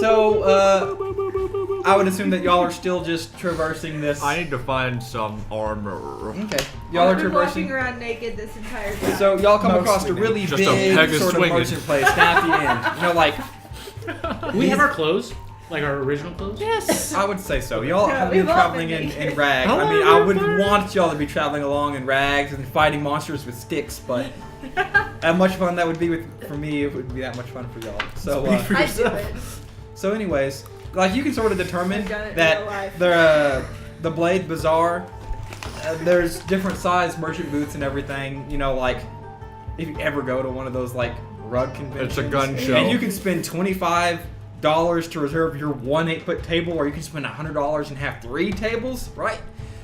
So, I would assume that y'all are still just traversing this. I need to find some armor. Okay. Y'all are been traversing. walking around naked this entire time. So y'all come across a really Just a big peg of sort of swinging. merchant place down at the end. You know, like Do we have our clothes? Like our original clothes? yes, I would say so. Y'all Yeah, have been we've all traveling been in rags. I mean, I would want y'all to be traveling along in rags and fighting monsters with sticks, but how much fun that would be for me, it would be that much fun for y'all. So, I do it. so anyways, like you can sort of determine I've done it in that real life. the Blade Bazaar, there's different size merchant booths and everything. You know, like if you ever go to one of those like rug conventions, It's a gun show. and you can spend $25 to reserve your 1 8-foot table, or you can spend $100 and have 3 tables, right?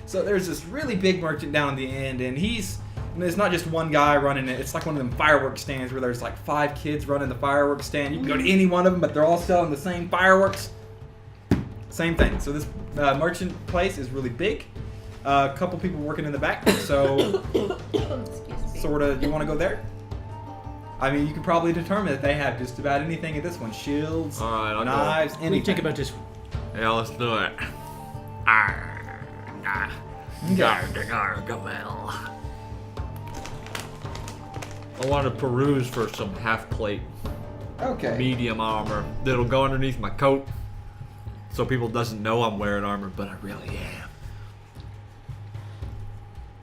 So there's this really big merchant down the end, and it's not just one guy running it. It's like one of them fireworks stands where there's like 5 kids running the fireworks stand. You can go to any one of them, but they're all selling the same fireworks. Same thing. So this merchant place is really big. A couple people working in the back. So Excuse me. sort of, you want to go there? I mean, you can probably determine that they have just about anything at this one. Shields, Alright, I'll go. knives, What do you anything. think about this one? Yeah, let's do it. I want to peruse for some half plate Okay. medium armor that'll go underneath my coat so people doesn't know I'm wearing armor, but I really am.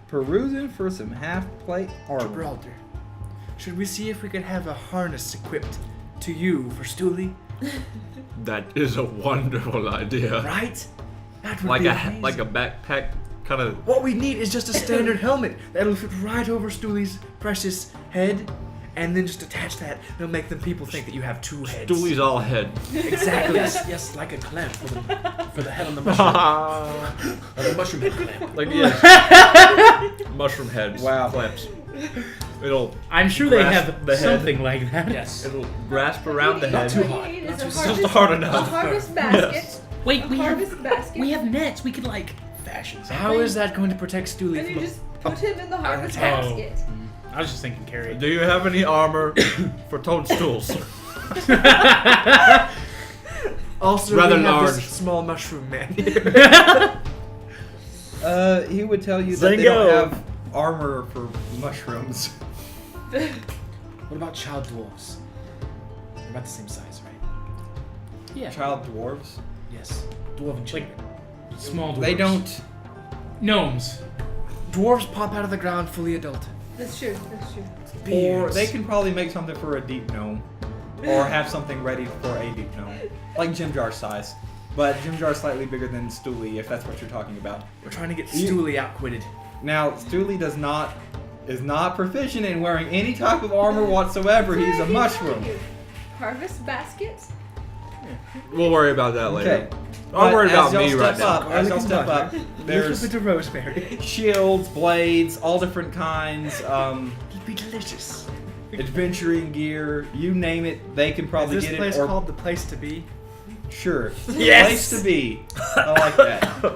Perusing for some half-plate armor. Gibraltar, should we see if we could have a harness equipped to you for Stooley? That is a wonderful idea. Right? That would Like be a amazing. like a backpack kind of. What we need is just a standard helmet that'll fit right over Stooley's precious head, and then just attach that. It'll make them people think that you have 2 heads. Dooley's all head. Exactly. Yes, like a clamp for the head on the mushroom. Like a mushroom head clamp. Like yes. Mushroom heads. Wow. Clamps. It'll I'm sure they grasp have the head. something like that. Yes. It'll grasp around the head. What you need is a Just harvest, hard enough. a harvest basket. Yes. Wait, A we harvest have basket. nets. We could like fashion something. How is that going to protect Stooley And you from just put him in the harvest Oh. basket. I was just thinking carry. Do you have any armor for toadstools? Also, Rather we have large. this small mushroom man here. He would tell you that they don't have armor for mushrooms. What about child dwarves? They're about the same size, right? Yeah. Child dwarves. Yes. Dwarven children. Small dwarves. They don't. Gnomes. Dwarves pop out of the ground fully adult. That's true. That's true. Or Beards. they can probably make something for a deep gnome, or have something ready for a deep gnome, like Jim Jar size. But Jim Jar is slightly bigger than Stooley, if that's what you're talking about. We're trying to get You- Stooley outwitted. Now, Stooley is not proficient in wearing any type of armor whatsoever. He's a mushroom. Harvest basket. We'll worry about that later. Okay. I'll worry But about as y'all me step right now. up, as y'all step up, Little there's bit of rosemary. shields, blades, all different kinds, It'd be delicious. adventuring gear, you name it, they can probably Is this get place it. Or called the place to be? sure, Yes! place to be. I like that.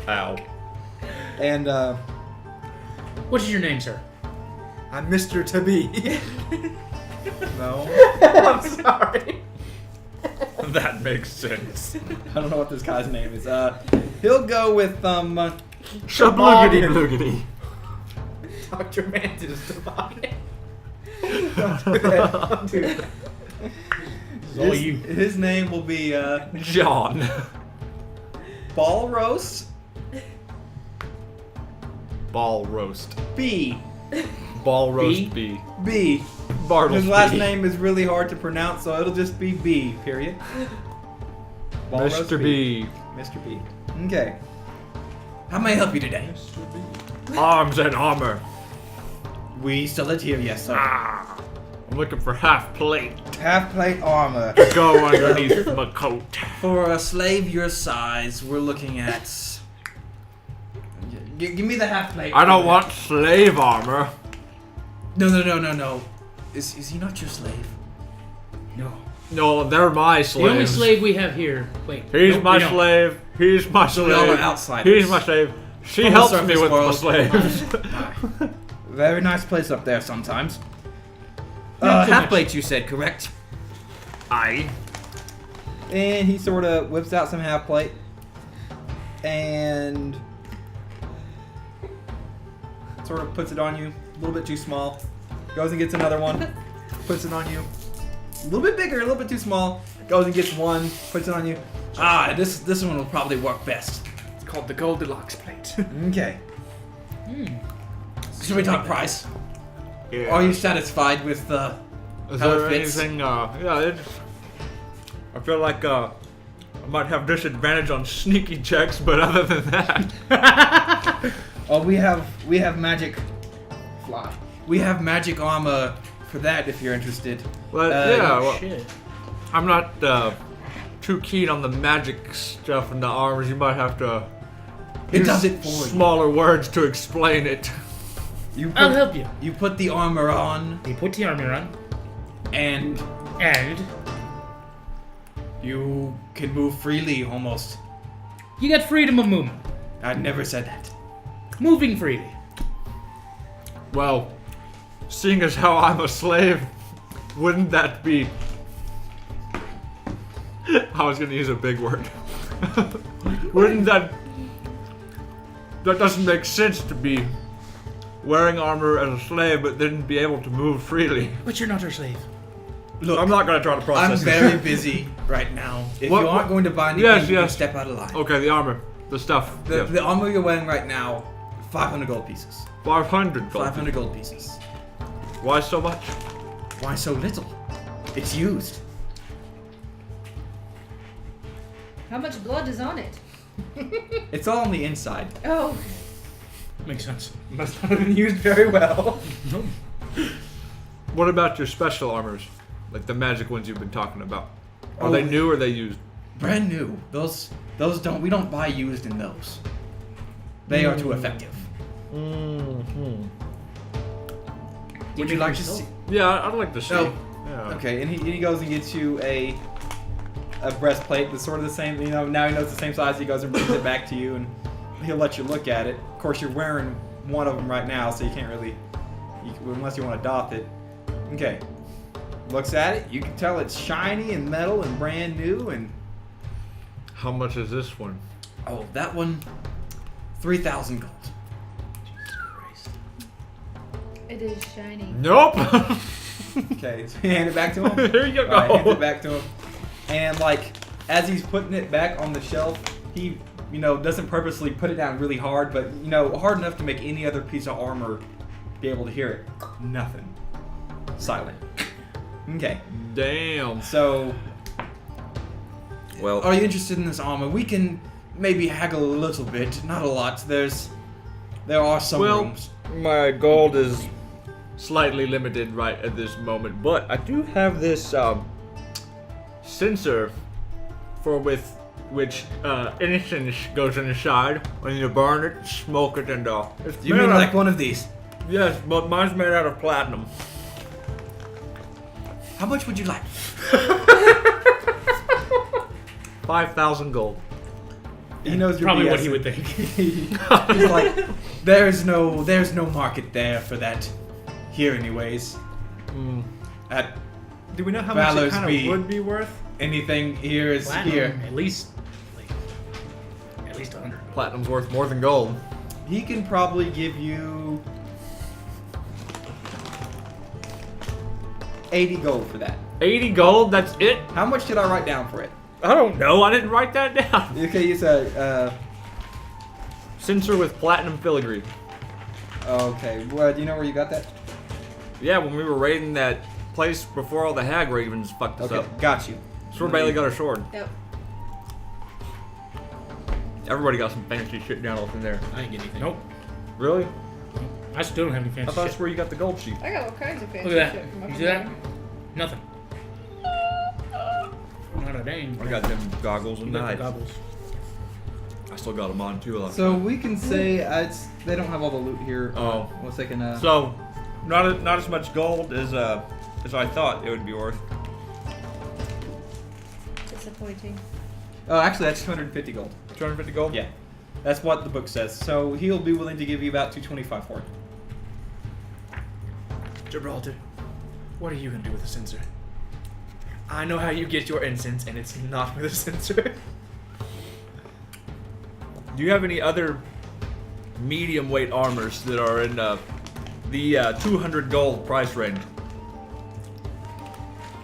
Ow. And What is your name, sir? I'm Mr. To Be. no, I'm sorry. That makes sense. I don't know what this guy's name is. He'll go with Shabloogity bloogity. Dr. Mantis Divine. Don't do that. Don't do that. all you. His name will be John. Ball Roast Ball roast. B. Ball roast B. B. Bartles His last B. name is really hard to pronounce, so it'll just be B. Period. Ball Roast Mr. B. Mr. B. Okay. How may I help you today? Arms and armor. We still it here, yes, sir. Ah, I'm looking for half plate Half plate armor. to go underneath my coat. For a slave your size, we're looking at. Give me the half plate. I don't want slave armor. No. Is he not your slave? No. No, they're my The only slaves. slave we have here. Wait. He's nope, my we don't. slave. He's my So y'all are slave. outsiders. He's my slave. She From the helps me surface with my world. slaves. Very nice place up there sometimes. Not too Half much. plate, you said, correct? Aye. And he sort of whips out some half plate. And sort of puts it on you. A little bit too small. Goes and gets another one. Puts it on you. A little bit bigger, a little bit too small. Goes and gets one. Puts it on you. This one will probably work best. It's called the Goldilocks plate. Okay. Should we talk price? Yeah. Are you satisfied with Is how there it fits? anything? I feel like I might have disadvantage on sneaky checks, but other than that, Oh, we have magic. Fly. We have magic armor for that if you're interested. well, yeah, Oh, well, shit. I'm not too keen on the magic stuff and the armors. You might have to. It use does it for you. smaller words to explain it. I'll help you. You put the armor on, You put the armor on, and and you can move freely almost. you get freedom of movement. I never said that. Moving freely. Well, seeing as how I'm a slave, wouldn't that be? I was gonna use a big word. Wouldn't that? That doesn't make sense to be wearing armor as a slave, but then be able to move freely. But you're not our slave. Look, I'm not gonna try to I'm process very this. busy right now. If What- you aren't what- going to buy anything, Yes, you can yes. step out of line. Okay, the armor, the stuff. The, yes. the armor you're wearing right now, 500 gold pieces. 500 gold. 500 gold pieces. Why so much? Why so little? It's used. How much blood is on it? It's all on the inside. Oh, Makes sense. Must not have been used very well. What about your special armors, like the magic ones you've been talking about? Are they new or are they used? Brand new. Those we don't buy used in those. They are too effective. Mm-hmm. Would you like to see? Yeah, I'd like to see. Oh, Yeah. okay. And he goes and gets you a breastplate that's sort of the same. Now he knows the same size. He goes and brings it back to you, and he'll let you look at it. Of course, you're wearing one of them right now, so you can't really, unless you want to doff it. Okay. Looks at it. You can tell it's shiny and metal and brand new. And How much is this one? oh, that one, 3,000 gold. it is shiny. Nope. Okay, so you hand it back to him. Here you go. Alright, hands it back to him. And like, as he's putting it back on the shelf, he, doesn't purposely put it down really hard, but hard enough to make any other piece of armor be able to hear it. Nothing. Silent. Okay, Damn. so Well, are you interested in this armor? We can maybe haggle a little bit, not a lot. There are some rooms. my gold is slightly limited right at this moment, but I do have this sensor for which incense goes inside. When you burn it, smoke it, and it's You made mean out- like one of these? Yes, but mine's made out of platinum. How much would you like? 5,000 gold. He knows you're Probably what BSing. he would think. He's like, there's no market there for that here, anyways. At Do we know how much it much kinda it would be worth? anything here is Platinum, here. at least 100. Platinum's worth more than gold. He can probably give you 80 gold for that. 80 gold, that's it? How much did I write down for it? I don't know, I didn't write that down. Okay, it's a. Sensor with platinum filigree. Okay, well, do you know where you got that? Yeah, when we were raiding that place before all the hag ravens fucked us Okay, up. got you. Sword Bailey got a sword. Yep. Everybody got some fancy shit down off in there. I didn't get anything. Nope. Really? I still don't have any I fancy thought shit. that's where you got the gold sheep. I got all kinds of fancy Look at shit that. from up You in see that? there. Nothing. Not a dang. I got them goggles You and got the knives. goggles. I still got them on too. So we can say they don't have all the loot here. Oh. One second. So, not as much gold as I thought it would be worth. Disappointing. Oh, actually, that's 250 gold. 250 gold? Yeah, that's what the book says. So he'll be willing to give you about 225 for it. Gibraltar, what are you gonna do with the sensor? I know how you get your incense, and it's not with a censer. Do you have any other medium weight armors that are in the 200 gold price range?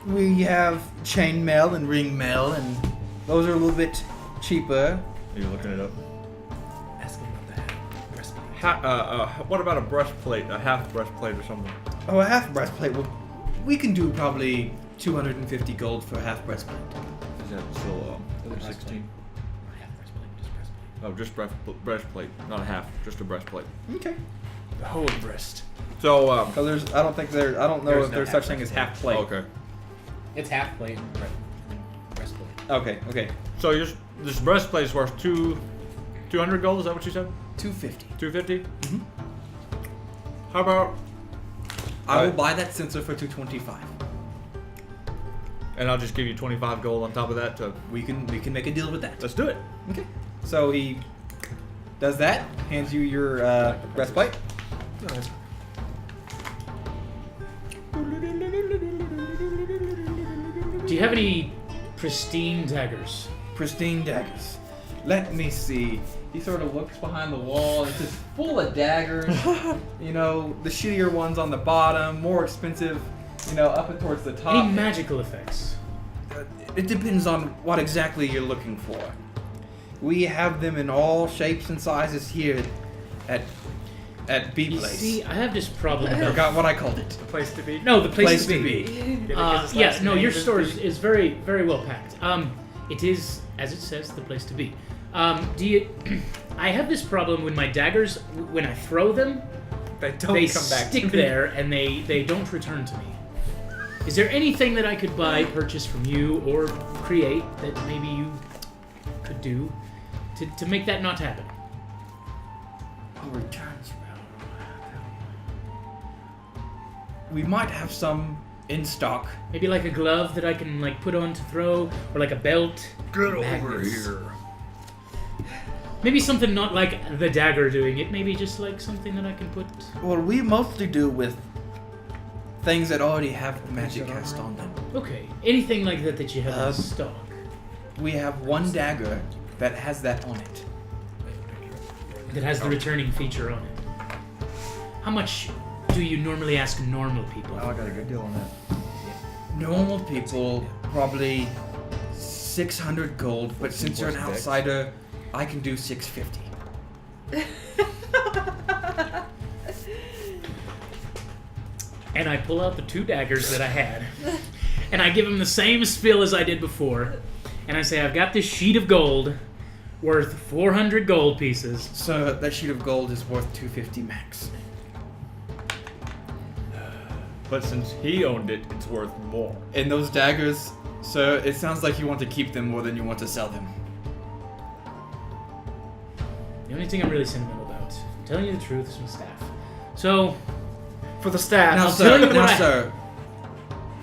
We have chainmail and ringmail, and those are a little bit cheaper. Are you looking it up? Ask him about the breastplate. What about a breastplate, a half breastplate or something? Oh, a half breastplate. Well, we can do probably 250 gold for a half breastplate. Is that still 16? Oh, just breastplate, not a half, just a breastplate. Okay. The whole breast. So, So there's, I don't know There's if no there's half such thing as half plate. okay. It's half plate. Breastplate. Okay. So this breastplate is worth 200 gold. Is that what you said? 250. 250. Mhm. How about? I will buy that censer for 225. And I'll just give you 25 gold on top of that. We can make a deal with that. Let's do it. Okay. So he does that. Hands you your breastplate. No, that's Do you have any pristine daggers? Pristine daggers. Let me see. He sort of looks behind the wall. It's just full of daggers. You know, the shittier ones on the bottom, more expensive, you know, up and towards the top. Any magical effects? It depends on what exactly you're looking for. We have them in all shapes and sizes here at B You Place. see, I have this problem I about... forgot what I called it. the place to be. No, the place to be. Yes, no, your store is very, very well packed. It is, as it says, the place to be. I have this problem when my daggers, when I throw them, They don't they come back stick to me. there and they don't return to me. Is there anything that I could buy, purchase from you, or create that maybe you could do to make that not happen? A return spell. We might have some in stock. Maybe like a glove that I can like put on to throw, or like a belt. Get over Magnets. here. Maybe something not like the dagger doing it. Maybe just like something that I can put. Well, we mostly do with things that already have magic cast on them. Okay, anything like that that you have in Um, stock. We have one dagger that has that on it. That has the returning feature on it. How much do you normally ask normal people? Oh, I got a good deal on that. Normal people, probably 600 gold, but since you're an What's next? outsider, I can do 650. And I pull out the two daggers that I had, and I give him the same spiel as I did before, and I say, I've got this sheet of gold worth 400 gold pieces. So that sheet of gold is worth 250 max. But since he owned it, it's worth more. And those daggers, sir, it sounds like you want to keep them more than you want to sell them. The only thing I'm really sentimental about, telling you the truth, is my staff. So, For the staff. Now, I'll tell you sir, what sir,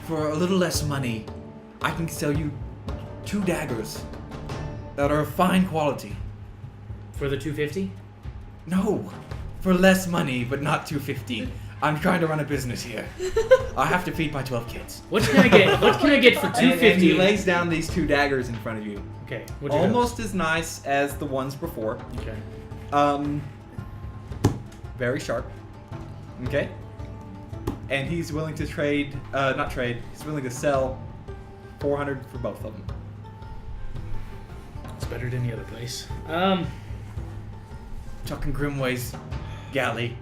for a little less money, I can sell you 2 daggers that are of fine quality. for the 250, No, for less money, but not 250. I'm trying to run a business here. I have to feed my 12 kids. what can I get? What can I get for And 250? he lays down these 2 daggers in front of you. Okay, what'd you have? Almost as nice as the ones before. Okay. Very sharp. Okay. And he's willing to trade, not trade, he's willing to sell 400 for both of them. It's better than the other place. Chuck and Grimway's galley.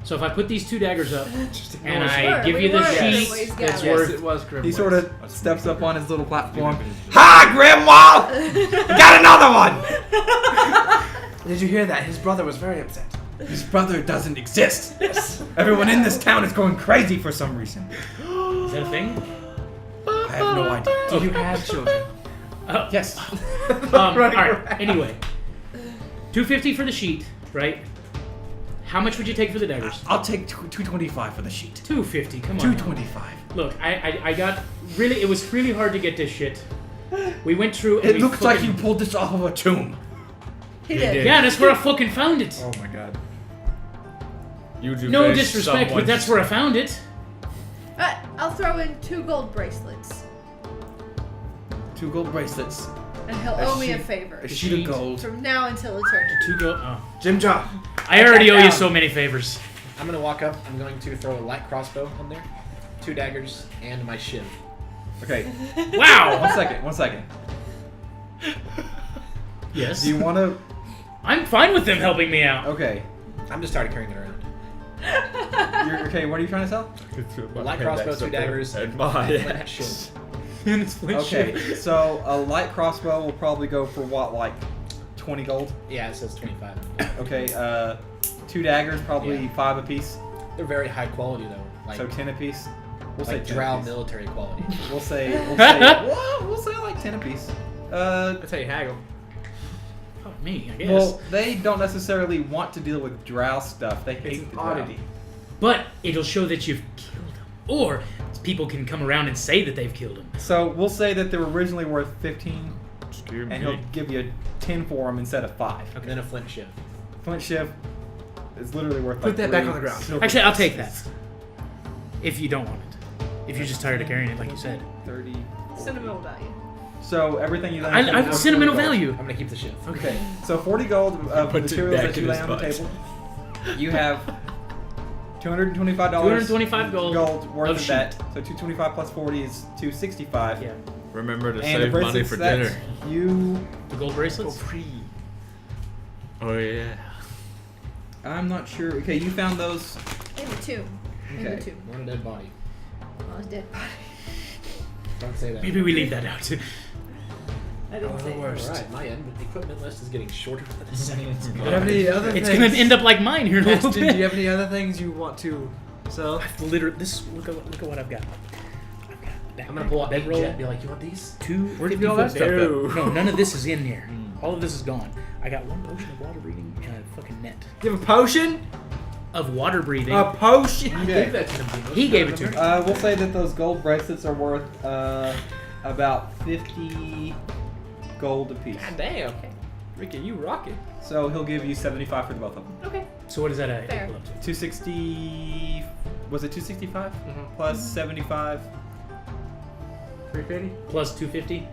So if I put these 2 daggers up, and ignore I it. give We you the were sheet Grimway's that's galley. worth... it was Grim. He sort of steps up on his little platform. Ha, Grimwald! Got another one! Did you hear that? His brother was very upset. His brother doesn't exist. Everyone in this town is going crazy for some reason. Is that a thing? I have no idea. Do you have children? Oh, Yes. Alright, anyway. 250 for the sheet, right? How much would you take for the daggers? I'll take 225 for the sheet. 250, come on. 225. Look, I got really, it was really hard to get this shit. We went through and It we looks like fucking- you pulled this off of a tomb. He did. Yeah, that's where I fucking found it. Oh my god. You do No face disrespect, but someone's- that's where I found it. I'll throw in 2 gold bracelets. 2 gold bracelets, And he'll A owe me a sheet- favor. a sheet of gold. From now until eternity. 2 gold. Oh. Jim Job. I already owe you down. so many favors. I'm gonna walk up. I'm going to throw a light crossbow on there, 2 daggers, and my shiv. Okay, Wow. 1 second. Yes. Do you want to? I'm fine with them helping me out. Okay, I'm just tired of carrying it around. you're okay. What are you trying to sell? Light crossbow, 2 daggers, and and my flint shiv. And it's flint Okay, shit. so a light crossbow will probably go for what, like 20 gold? Yeah, it says 25. Okay, 2 daggers, probably Yeah. 5 apiece. They're very high quality though. Like, So 10 apiece. We'll like say 10 drow apiece. military quality. We'll say we'll say like 10 apiece. That's how you haggle. Oh, me, I guess. Well, they don't necessarily want to deal with drow stuff. They It's hate an the drow. oddity. But it'll show that you've killed him. Or people can come around and say that they've killed him. So we'll say that they were originally worth 15, Excuse and he'll me. give you 10 for them instead of 5. And then a flint shiv. Flint shiv is literally worth Put like that back 3 on the ground. silver Actually, I'll take pieces. that. If you don't want it. If you're just tired of carrying it, like you said. 30. 40. Sentimental value. So everything you lay I on the table have is sentimental 40 gold. value. I'm gonna keep the shiv. Okay, so 40 gold of Puts it materials back that you in lay his on the butt. table. You have $225 $225 gold worth of of sheep. that. So 225 plus 40 is 265. Yeah. Remember to And the save money bracelets for that dinner. you, The gold bracelets? Oh yeah. I'm not sure. Okay, you found those. In the tomb. In Okay. the tomb. Not a dead body. Oh, it's dead body. Don't say that. Maybe we leave that out. I didn't say it. Alright, my equipment list is getting shorter for the seconds. Do you have any other It's things? gonna end up like mine here in a little Castonn, bit. do you have any other things you want to sell? I've literally look at what I've got. I've got I'm gonna pull out bedroll. bedroll and be like, you want these? 2 Where'd you get all that 50 stuff foot- at? No, none of this is in here. All of this is gone. I got 1 potion of water breathing and a fucking net You have a potion? of water breathing. A potion? I Okay. gave that to him. Deimos. He gave it to me. We'll say that those gold bracelets are worth about 50 gold apiece. God damn. Rikka, you rock it. So he'll give you 75 for the both of them. Okay. So what does that Fair. equal up to? 260. Was it 265 plus 75? 350? Plus 250,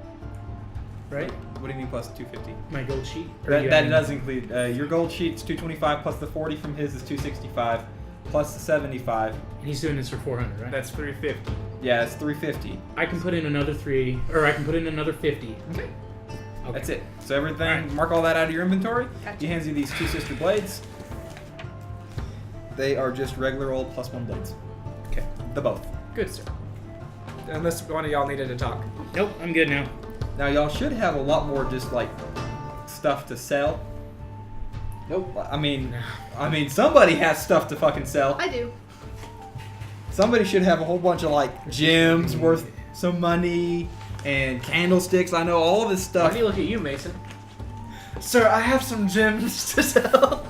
right? What do you mean plus 250? My gold sheet. Or That, you that have- does include your gold sheet's 225 plus the 40 from his is 265 plus the 75. And he's doing this for 400, right? That's 350. Yeah, it's 350. I can put in another 3, or I can put in another 50. Okay. Okay. That's it. So everything, Alright. mark all that out of your inventory. Gotcha. He hands you these 2 sister blades. They are just regular old +1 blades. Okay. The both. Good, sir. Unless one of y'all needed to talk. Nope, I'm good now. Now y'all should have a lot more just like stuff to sell. Nope. I mean somebody has stuff to fucking sell. I do. Somebody should have a whole bunch of like gems worth some money and candlesticks. I know all of this Why stuff. do you look at you, Mason? Sir, I have some gems to sell.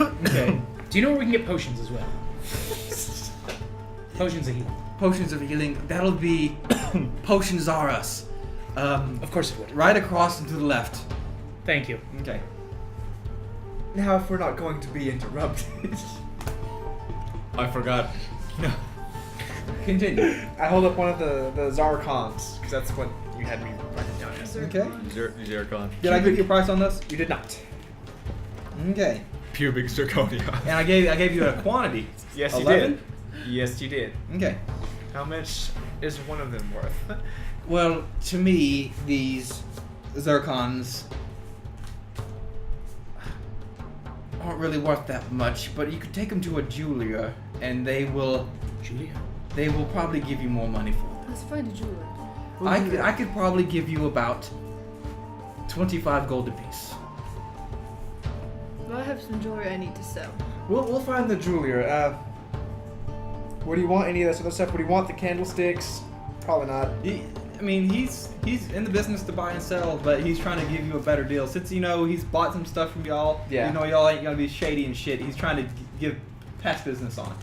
Okay. Do you know where we can get potions as well? Potions of healing. Potions of healing. That'll be Potions Are Us. Of course it would. Right across and to the left. Thank you. Okay. Now, if we're not going to be interrupted, I forgot. Continue. I hold up one of the Zarkons, because that's what you had me writing down as. Okay. Zircon. Did I give you a price on this? You did not. Okay. Pubic zirconia. And I gave you a quantity. Yes, 11? you did. Yes, you did. Okay. How much is one of them worth? Well, to me, these zircons aren't really worth that much, but you could take them to a jeweler, and they will Julia? probably give you more money for them. Let's find a jeweler. I could probably give you about 25 gold apiece. Well, I have some jewelry I need to sell. We'll find the jeweler. What do you want? Any of this other stuff? What do you want? The candlesticks? Probably not. He's in the business to buy and sell, but he's trying to give you a better deal. Since he's bought some stuff from y'all, Yeah. y'all ain't gonna be shady and shit. He's trying to give pass business on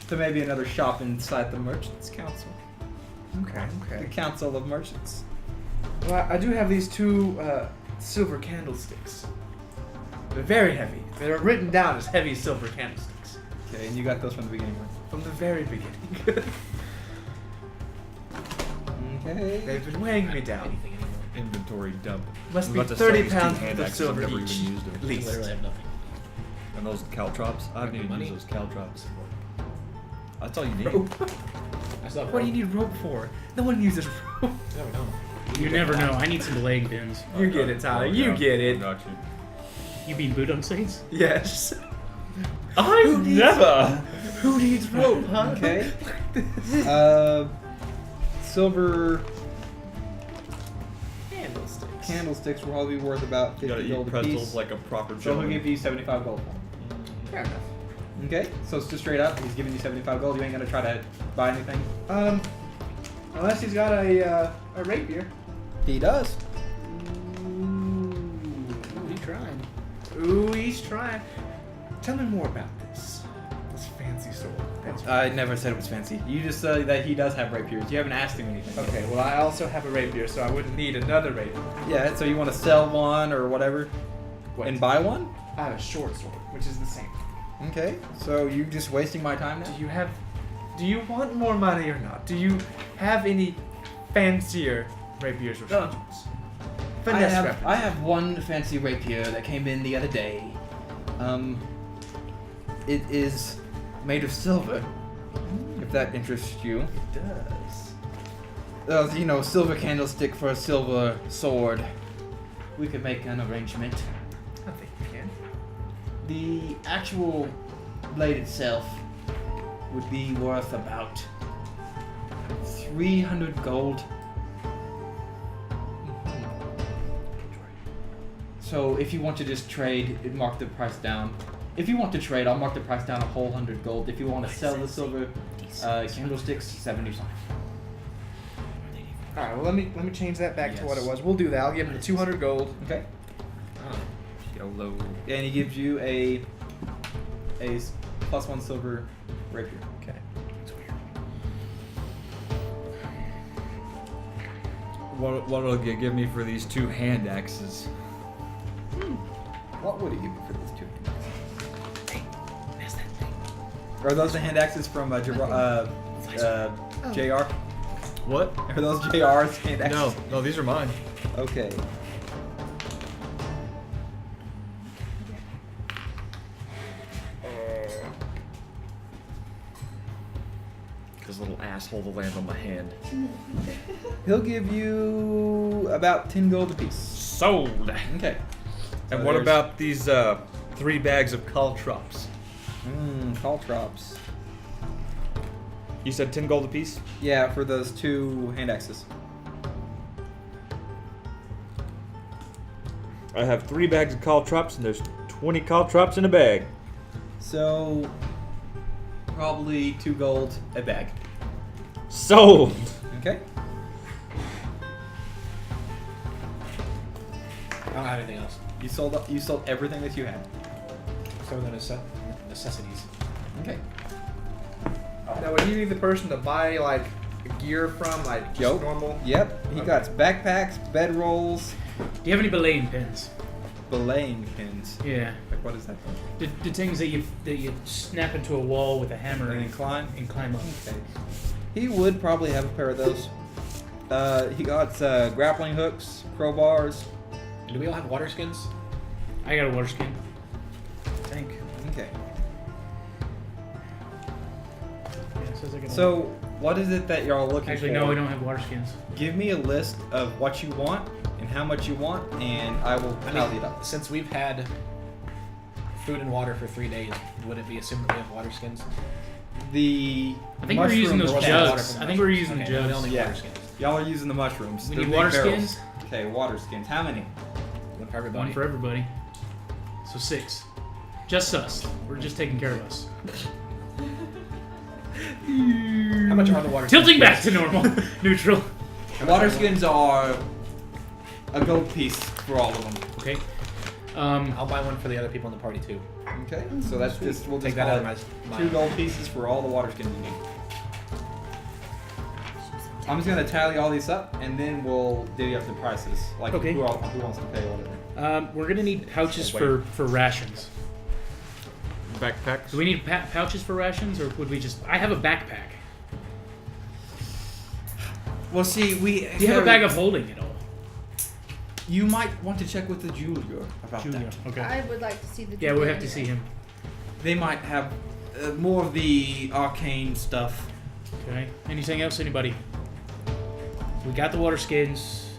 to maybe another shop inside the Merchants Council, Okay, the okay. Council of Merchants. Well, I do have these 2 silver candlesticks. They're very heavy. They're written down as heavy silver candlesticks. Okay, and you got those from the beginning, right? From the very beginning. Okay. They've been weighing me down. Anything anymore. Inventory dump. Must I'm be about to sell 30 these two pounds hand worth of axes I've silver never each. even used them. At I least. literally have nothing. And those caltrops. I haven't even Money? used those caltrops. That's all you need. Rope. I still have What do you rope. need rope for? No one uses rope. No, we don't. You never know. I need some leg pins. You get it, Tyler. Oh, You yeah. get I it. got you. You mean boot on saints? Yes. I never. Who needs rope, huh? Okay. Silver Candlesticks. candlesticks will probably be worth about You gotta 50 eat gold a pretzels piece. like a proper So he'll gentleman. give you 75 gold. Fair enough. Okay, so it's just straight up. He's giving you 75 gold. You ain't gonna try to buy anything. Unless he's got a rapier. He does. He tried. Ooh, he's trying. Tell me more about this. This fancy sword. I never said it was fancy. You just said that he does have rapiers. You haven't asked him anything. Okay, well, I also have a rapier, so I wouldn't need another rapier. Yeah, so you want to sell one or whatever What? and buy one? I have a short sword, which is the same. Okay, so you just wasting my time now? Do you want more money or not? Do you have any fancier rapiers or swords? Finesse weapons. I have one fancy rapier that came in the other day. It is made of silver, if that interests you. It does. You know, silver candlestick for a silver sword. We could make an arrangement. I think you can. The actual blade itself would be worth about 300 gold. So if you want to just trade, mark the price down. If you want to trade, I'll mark the price down a whole 100 gold. If you want to sell the silver candlesticks, 75. All right. Well, let me change that back to what it was. We'll do that. I'll give him the 200 gold. Okay. YOLO. And he gives you a +1 silver rapier. Okay. What'll you give me for these two hand axes? What would he give you for those two? Are those the hand axes from JR? What? Are those JR's hand axes? No, these are mine. Okay. This little asshole will land on my hand. He'll give you about 10 gold apiece. Sold. Okay. And So what there's- about these 3 bags of caltrops? Caltrops. You said 10 gold apiece? Yeah, for those two hand axes. I have 3 bags of caltrops, and there's 20 caltrops in a bag. So, probably 2 gold a bag. Sold. Okay. I don't have anything else. You sold everything that you had. So the necessities. Okay. Now, would you need the person to buy like gear from, like just Yup. normal? Yep. He got backpacks, bedrolls, Do you have any belaying pins? belaying pins. Yeah. Like what is that? The things that you snap into a wall with a hammer An incline? and climb up. Okay. He would probably have a pair of those. He got grappling hooks, crowbars. Do we all have water skins? I got a water skin. I think. Okay. Yeah, it says I got a So, what is it that y'all looking Actually, for? no, we don't have water skins. Give me a list of what you want and how much you want, and I will tally it up. Since we've had food and water for 3 days, would it be assumed that we have water skins? I think we're using those mushrooms- jugs. I think we're using Okay, the we jugs. only Yeah. water skins. Y'all are using the mushrooms. We They're need big water barrels. skins? Okay, water skins. How many? One for everybody. One for everybody. So 6. Just us. We're just taking care of us. How much are the water Tilting skins? back to normal. Neutral. How much Water are the- skins are a gold piece for all of them. Okay. I'll buy one for the other people in the party too. Okay, so that's just we'll Take just that call out it of my 2 gold pieces for all the water skins you need. I'm just gonna tally all these up, and then we'll divvy up the prices. Like Okay. who wants to pay whatever. We're gonna need pouches Wait. for rations. Backpacks? Do we need pouches for rations, or would we just? I have a backpack. Well, see, Do you have a bag of holding at all? You might want to check with the jeweler about that. Okay. I would like to see the. Yeah, we'll jeweler have to see anyway. him. They might have more of the arcane stuff. Okay. Anything else, anybody? We got the water skins.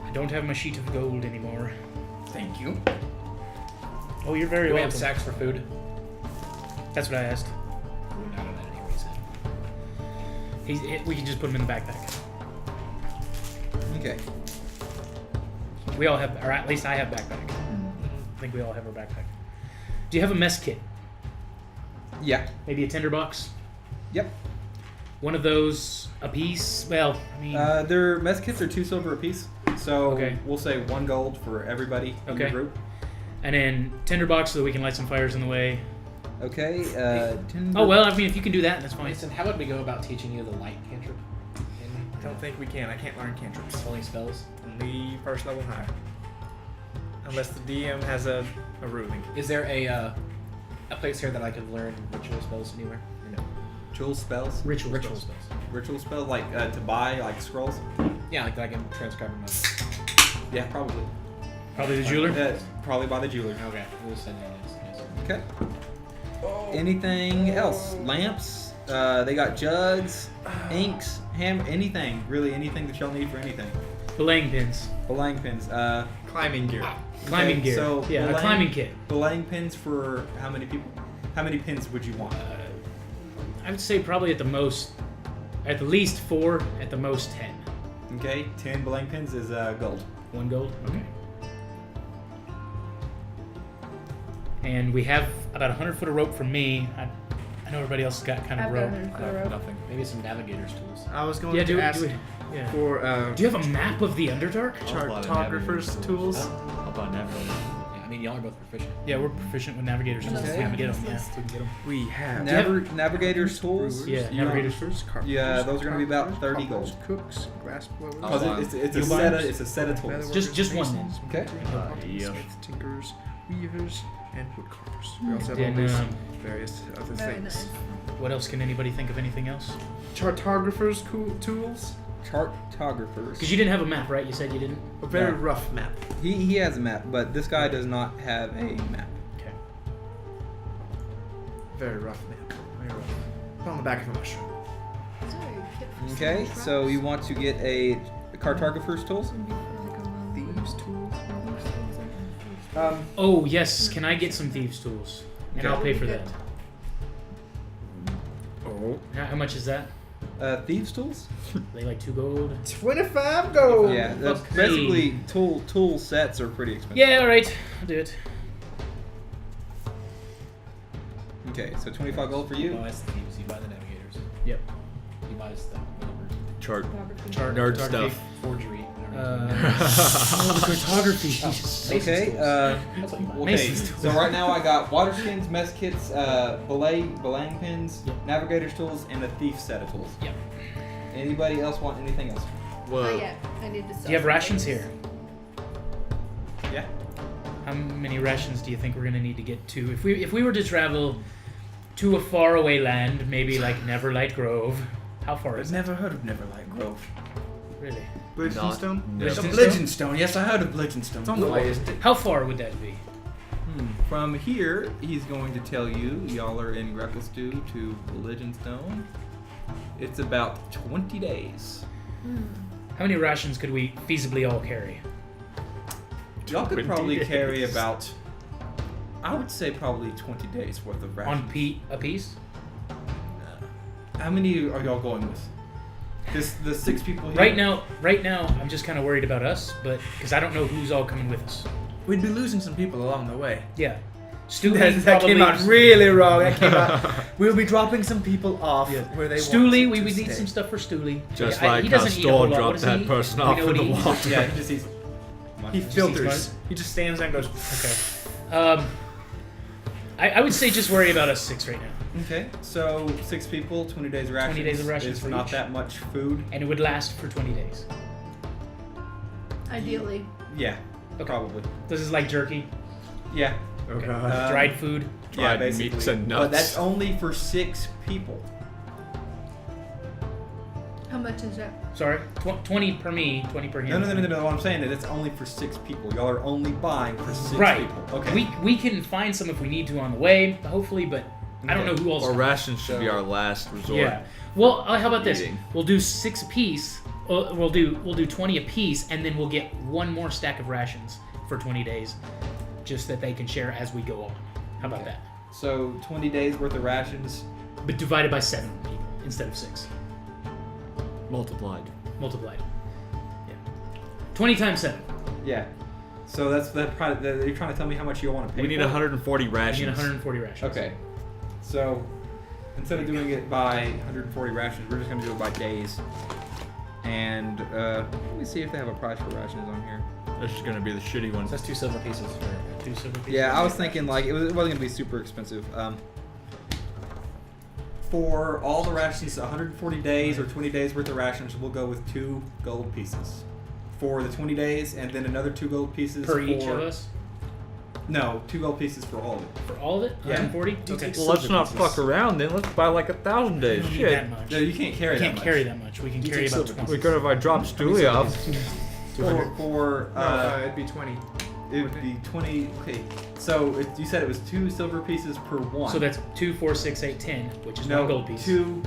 I don't have my sheet of gold anymore. Thank you. Oh, you're very Do we have welcome. sacks for food? That's what I asked. I don't know anyways. We can just put him in the backpack. Okay. We all have, or at least I have backpack. I think we all have our backpack. Do you have a mess kit? Yeah. Maybe a tinderbox? Yep. One of those a piece? Well, I mean, Their mess kits are 2 silver apiece. So Okay. we'll say 1 gold for everybody in the Okay. group. and then tinderbox so that we can light some fires in the way. Okay. Oh well, I mean, if you can do that, that's fine. Mason, how would we go about teaching you the light cantrip? I don't think we can. I can't learn cantrips. Only spells? Only first level higher. Unless the DM has a ruling. Is there a place here that I could learn ritual spells anywhere? Or no? Jewel spells. Ritual Ritual spells. spells. Ritual spell like to buy like scrolls. Yeah, like that I can transcribe in my. Yeah, probably. Probably the jeweler. Probably by the jeweler. Okay, we'll send you this. Okay. Anything else? Lamps. They got jugs, inks, anything. Really, anything that y'all need for anything. Belaying pins. Belaying pins. Climbing gear. Climbing gear. So Yeah, a climbing kit. Belaying pins for how many people? How many pins would you want? I would say probably at the most, at the least 4, at the most 10. Okay, 10 belaying pins is gold. 1 gold? Okay. And we have about 100 foot of rope from me. I know everybody else has got kind of I've got rope. 100 I foot of have rope. nothing. Maybe some navigator's tools. I was going Yeah, to ask yeah. for Do you have a map of the Underdark? cartographer's tools. How about that? Yeah, I mean, y'all are both proficient. Yeah, we're proficient with navigators. Okay. We can get them. Yeah, we can get them. We have Navigator's tools. Yeah, You navigator's want- tools. Yeah, those are gonna be about 30 gold. Cooks, glass blowers, Because it's a You set want- of it's a set of tools. leatherworkers, Just one masons, Okay. Yeah. smiths, tinkers, weavers, and woodcarvers. We also have Then, all these um, various other Very things. nice. What else can anybody think of? Anything else? Cartographer's tools. Cartographers. Because you didn't have a map, right? You said you didn't. A very No. rough map. He has a map, but this guy does not have a map. Okay. Very rough map. Very rough. It's on the back of a mushroom. Sorry, kid for Okay, some so traps. you want to get a cartographer's tools? Thieves' tools. Oh yes, can I get some thieves' tools? And Okay. I'll pay for that. Oh. How much is that? Thieves' tools? They like 2 gold. 25 gold. Yeah, that's fuck basically tool sets are pretty expensive. Yeah, all right, I'll do it. Okay, so 25 gold for You you. buy the thieves, you buy the navigators. Yep. You buy stuff, whatever. Chart. Chart, Nerd photography. stuff. Forgery, whatever. Oh, the cartography. Jesus. Okay, That's what you buy. okay. Mason's tools. So right now I got water skins, mess kits, belaying pins, Yep. navigator's tools, and a thief set of tools. Yep. Anybody else want anything else? Not yet. I need to sell Do you have some rations things. here? Yeah. How many rations do you think we're gonna need to get to? If we were to travel to a faraway land, maybe like Neverlight Grove, how far is I've that? never heard of Neverlight Grove. Really? Bridgestone. Bridgestone? Bliggenstone. Yes, I heard of Bliggenstone. It's on the way. How far would that be? From here, he's going to tell you, y'all are in Graklstugh to Bliggenstone. It's about 20 days. How many rations could we feasibly all carry? Y'all could 20 probably days. carry about, I would say probably 20 days worth of rations. On a piece? How many are y'all going with? The 6 people here? Right now, I'm just kind of worried about us, but because I don't know who's all coming with us. We'd be losing some people along the way. Yeah. Stu That came out really wrong. That came out. We'll be dropping some people off Yeah. where they Stoolie, want we to would need stay. some stuff for Stoolie. Just Yeah, like he how doesn't eat a whole Stor lot. What dropped does that he eat? person We off know in what the he eats. water. Yeah, he just eats. He filters. smart. He just stands there and goes. Okay. I would say just worry about us 6 right now. Okay, so 6 people, 20 days of rations. 20 days of rations is for not each. that much food. And it would last for 20 days. Ideally. Yeah, Okay. probably. This is like jerky, Yeah. Oh god. dried food. Yeah, Dried basically. meats and But nuts. that's only for 6 people. How much is that? Sorry, 20 per me, 20 per him. No. What I'm saying is it's only for 6 people. Y'all are only buying for 6 Right. people. Okay. We can find some if we need to on the way, hopefully, but I don't know who else. Or rations should be our last resort. Yeah. Well, how about this? Eating. We'll do 6 apiece. We'll do 20 apiece, and then we'll get one more stack of rations for 20 days, just that they can share as we go on. How about that? So 20 days worth of rations. But divided by 7 people instead of 6. Multiplied. Multiplied. Yeah. 20 times 7. Yeah. So that's that. You're trying to tell me how much you want to pay. We need for? 140 You rations. need 140 rations. Okay. So instead of doing it by 140 rations, we're just going to do it by days. And let me see if they have a price for rations on here. This is gonna be the shitty one. So that's 2 silver pieces for 2 silver pieces. Yeah, I was thinking like it wasn't going to be super expensive. For all the rations, 140 days or 20 days worth of rations, we'll go with 2 gold pieces. For the 20 days, and then another 2 gold pieces Per for each of us? No, 2 gold pieces for all of it. For all of it? Yeah. 140? Okay. Well, let's not fuck around then. Let's buy like 1,000 days. We don't need Shit. that much. No, you can't carry We that can't much. carry that much. We can You carry take about silver 20. We could if I dropped Stewie off. For it'd be 20. it would be 20. Okay, so you said it was 2 silver pieces per one. So that's 2, 4, 6, 8, 10, which is no 1 gold piece. 2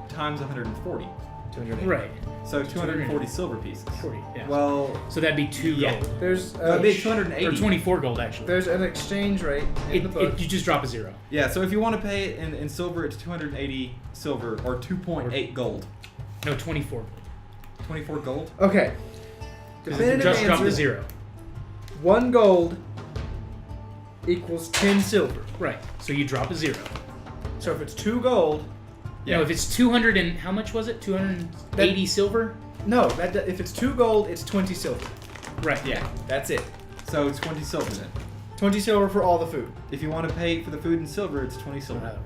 times 140. 280. Right. So 240 silver pieces. 40, yeah. Well, So that'd be 2 yeah. gold. There's no, it'd be 280. Or 24 gold, actually. there's an exchange rate in the book. You just drop a 0. Yeah, so if you want to pay it in silver, it's 280 silver or 2.8 gold. No, 24. 24 gold? Okay. Just Definitive drop the answer, 0. 1 gold equals 10 silver. Right. So you drop a 0. So if it's 2 gold, Yeah. No, if it's 200 and how much was it? 280 silver? no, if it's 2 gold, it's 20 silver. Right. Yeah. That's it. So it's 20 silver then. 20 silver for all the food. If you want to pay for the food in silver, it's 20 silver.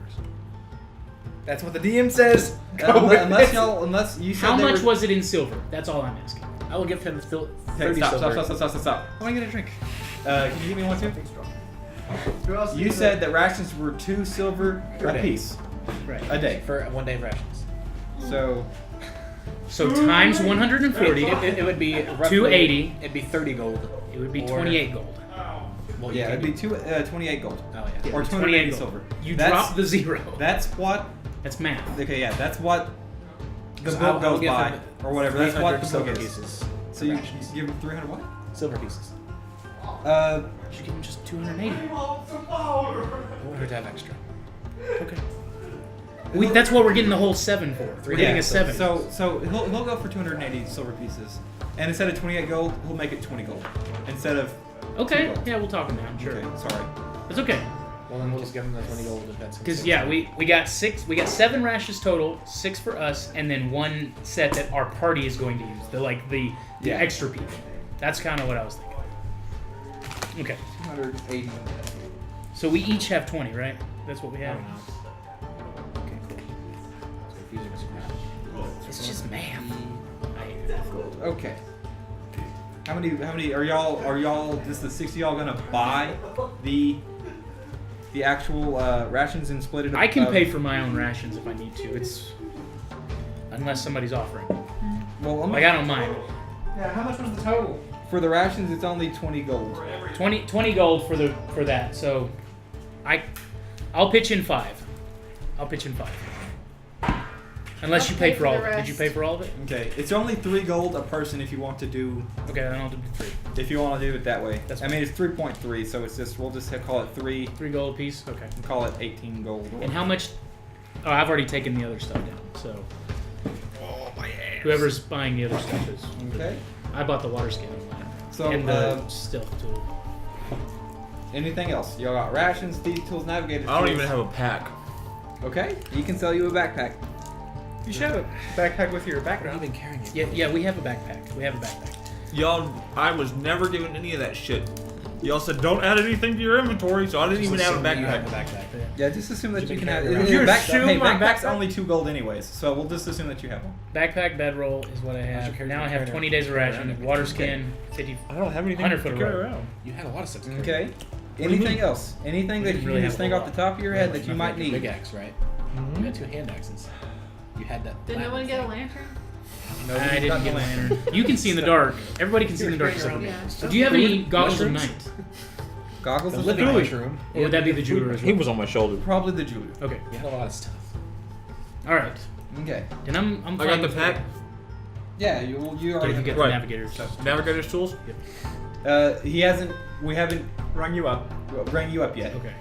That's what the DM says. Go with Unless you said How they much were... was it in silver? That's all I'm asking. I will give him 30 Okay, silver. stop. I want to get a drink. Can you give me one too? Who else You needs said that rations were 2 silver Per a day. piece Right. a day. For 1 day of rations. So So times 140, It would be roughly, 280. It'd be 30 gold. It would be Or- 28 gold. Well, you yeah, can it'd be 28 gold Oh yeah. or 28 280 gold. silver. You That's- drop the 0. That's what. That's math. Okay, yeah, that's what the So book I'll goes give by him or whatever. That's what the 300 book silver is. pieces. So you rations. give him 300 what? Silver pieces. You should give him just 280. I want her to have extra. Okay. That's what we're getting the whole 7 for. We're getting a 7. So he'll go for 280 silver pieces, and instead of 28 gold, he'll make it 20 gold instead of. Okay. 2 gold. Yeah, we'll talk him down. Sure. Okay, sorry. It's okay. Well, then we'll just give him the 20 gold if that's Because yeah, we got 6. We got 7 rations total, 6 for us, and then 1 set that our party is going to use. The Yeah. extra people. That's kind of what I was thinking. Okay. 280. So we each have 20, right? That's what we I have. don't know. Okay, cool. It's confusing as crap. It's just math. Okay. How many are y'all just the 60 y'all gonna buy the actual rations and split it up? I can pay for my own rations if I need to. It's unless somebody's offering. Well, Like I don't mind. Yeah, how much was the total? for the rations it's only 20 gold. 20 gold for that. So I'll pitch in 5. I'll pitch in 5. Unless I'll you pay paid for for all the of it. Did you rest. pay for all of it? Okay, it's only 3 gold a person if you want to do Okay, then I'll do 3. if you want to do it that way. That's I mean it's 3.3, so it's just we'll just call it 3 3 gold a piece. Okay. and call it 18 gold. And how much? Oh, I've already taken the other stuff down. So whoever's buying the other stuff is. Okay. I bought the water skin So and the stealth tool. anything else? Y'all got rations, thieves tools, navigators. I don't tools. even have a pack. Okay, he can sell you a backpack. You should have a backpack with your What have background. you been carrying? Yeah, we have a backpack. We have a backpack. Y'all, I was never given any of that shit. Y'all said don't add anything to your inventory, so I didn't even have a You have backpack. the backpack. Yeah, just assume that You've you been can have. carrying around. You back, assume hey, my backpack's backpack? only 2 gold anyways, so we'll just assume that you have one. Backpack, bedroll is what I How's your have. character Now I have carrying 20 days of around? ration, water skin, 50. I don't have anything 100 to foot carry rope. around. You had a lot of stuff to carry. Okay. do you Anything mean? else? Anything We that didn't you really can just have a think off lot. the top of your head that you might Big need? axe, right? You had 2 hand axes. You had that. Did no one get a lantern? I didn't get a lantern. You can see in the dark. Everybody can see in the dark except for me. Yeah. Do you have any goggles of Mushrooms? night? Goggles The of living night? mushroom. Or would that be the jeweler as He well? was on my shoulder. Probably the jeweler. Okay. You had a lot of stuff. All right. Okay. Then I'm I fine got the with pack. Yeah, you Yeah, already you have get that. the navigators. Navigator's tools. He hasn't. We haven't Rung you up. rang you up yet. Okay.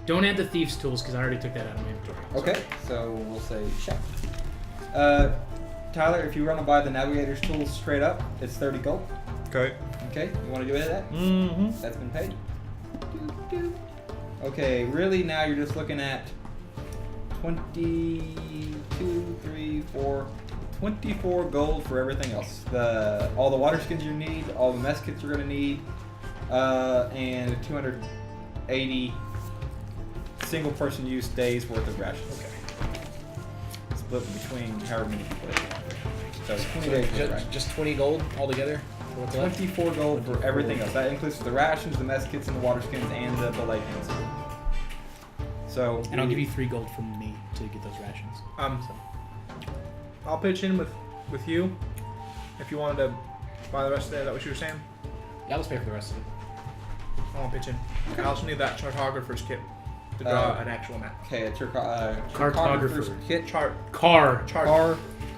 Don't add the thief's tools because I already took that out of my inventory. Okay, so we'll say check. Tyler, if you run by the navigator's tools straight up, it's 30 gold. Okay. Okay, you want to do it at that? Mm-hmm. That's been paid. Okay, really now you're just looking at 24 gold for everything else. All the water skins you need, all the mess kits you're gonna need, and 280 single person use days worth of rations. Okay. Split between however many people. So 20 days worth of rations. Just 20 gold altogether for what's left? 24 gold for everything else. That includes the rations, the mess kits, and the water skins, and the belay pins. So, And I'll give you 3 gold from me to get those rations. I'll pitch in with you if you wanted to buy the rest of it. Is that what you were saying? Yeah, let's pay for the rest of it. I won't pitch in. I also need that chartographer's kit to draw an actual map. Okay, it's your Cartographer. kit. Chart. Chart.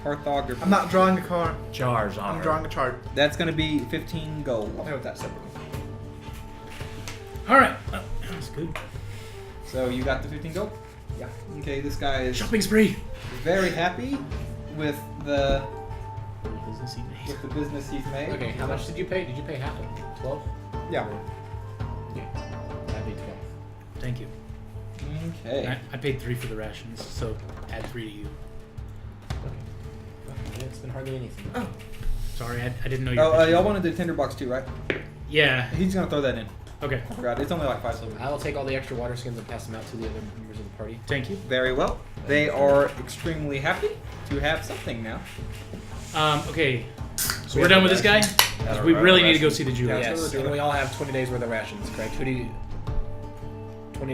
Cartographer. I'm not drawing a car. Jars on. I'm drawing a chart. That's gonna be 15 gold. I'll pay with that separately. All right. That's good. So you got the 15 gold? Yeah. Okay, this guy is Shopping spree. very happy with the Business he made. with the business he's made. Okay, how much did you pay? Did you pay half of it? 12? Yeah. Yeah. I paid 12. Thank you. Okay. I paid 3 for the rations, so add 3 to you. Okay. It's been hardly anything. Oh. Sorry, I didn't know you. Oh, were y'all wanted the tinderbox too, right? Yeah. He's gonna throw that in. Okay. I forgot. It's only like 5 silver. I will take all the extra water skins and pass them out to the other members of the party. Thank you. Very well. They are extremely happy to have something now. Okay. So we're done with this guy? 'Cause we really need to go see the jeweler. Yes, and we all have 20 days worth of rations, correct? 20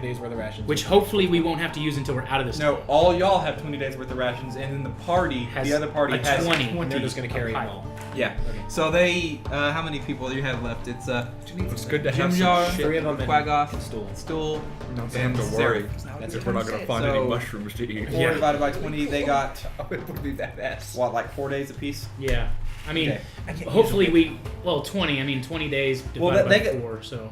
days worth of rations. Which hopefully we won't have to use until we're out of this. No, all y'all have 20 days worth of rations, and then the party, Has the other party a has 20. 20. And they're just going to carry them pile. all. Yeah. Okay. So they, how many people do you have left? It's It's good to have Jim Jar, some shit. 3 of them and Quaggoth, Stool. Stool, And to Zerif. worry. That's If it. we're not gonna find any So- mushrooms to eat. 4 Yeah. divided by 20, they got, It would be badass. what, like 4 days apiece? Yeah. I mean, Okay. hopefully we. Well, 20. I mean, 20 days divided Well, they by get- 4. So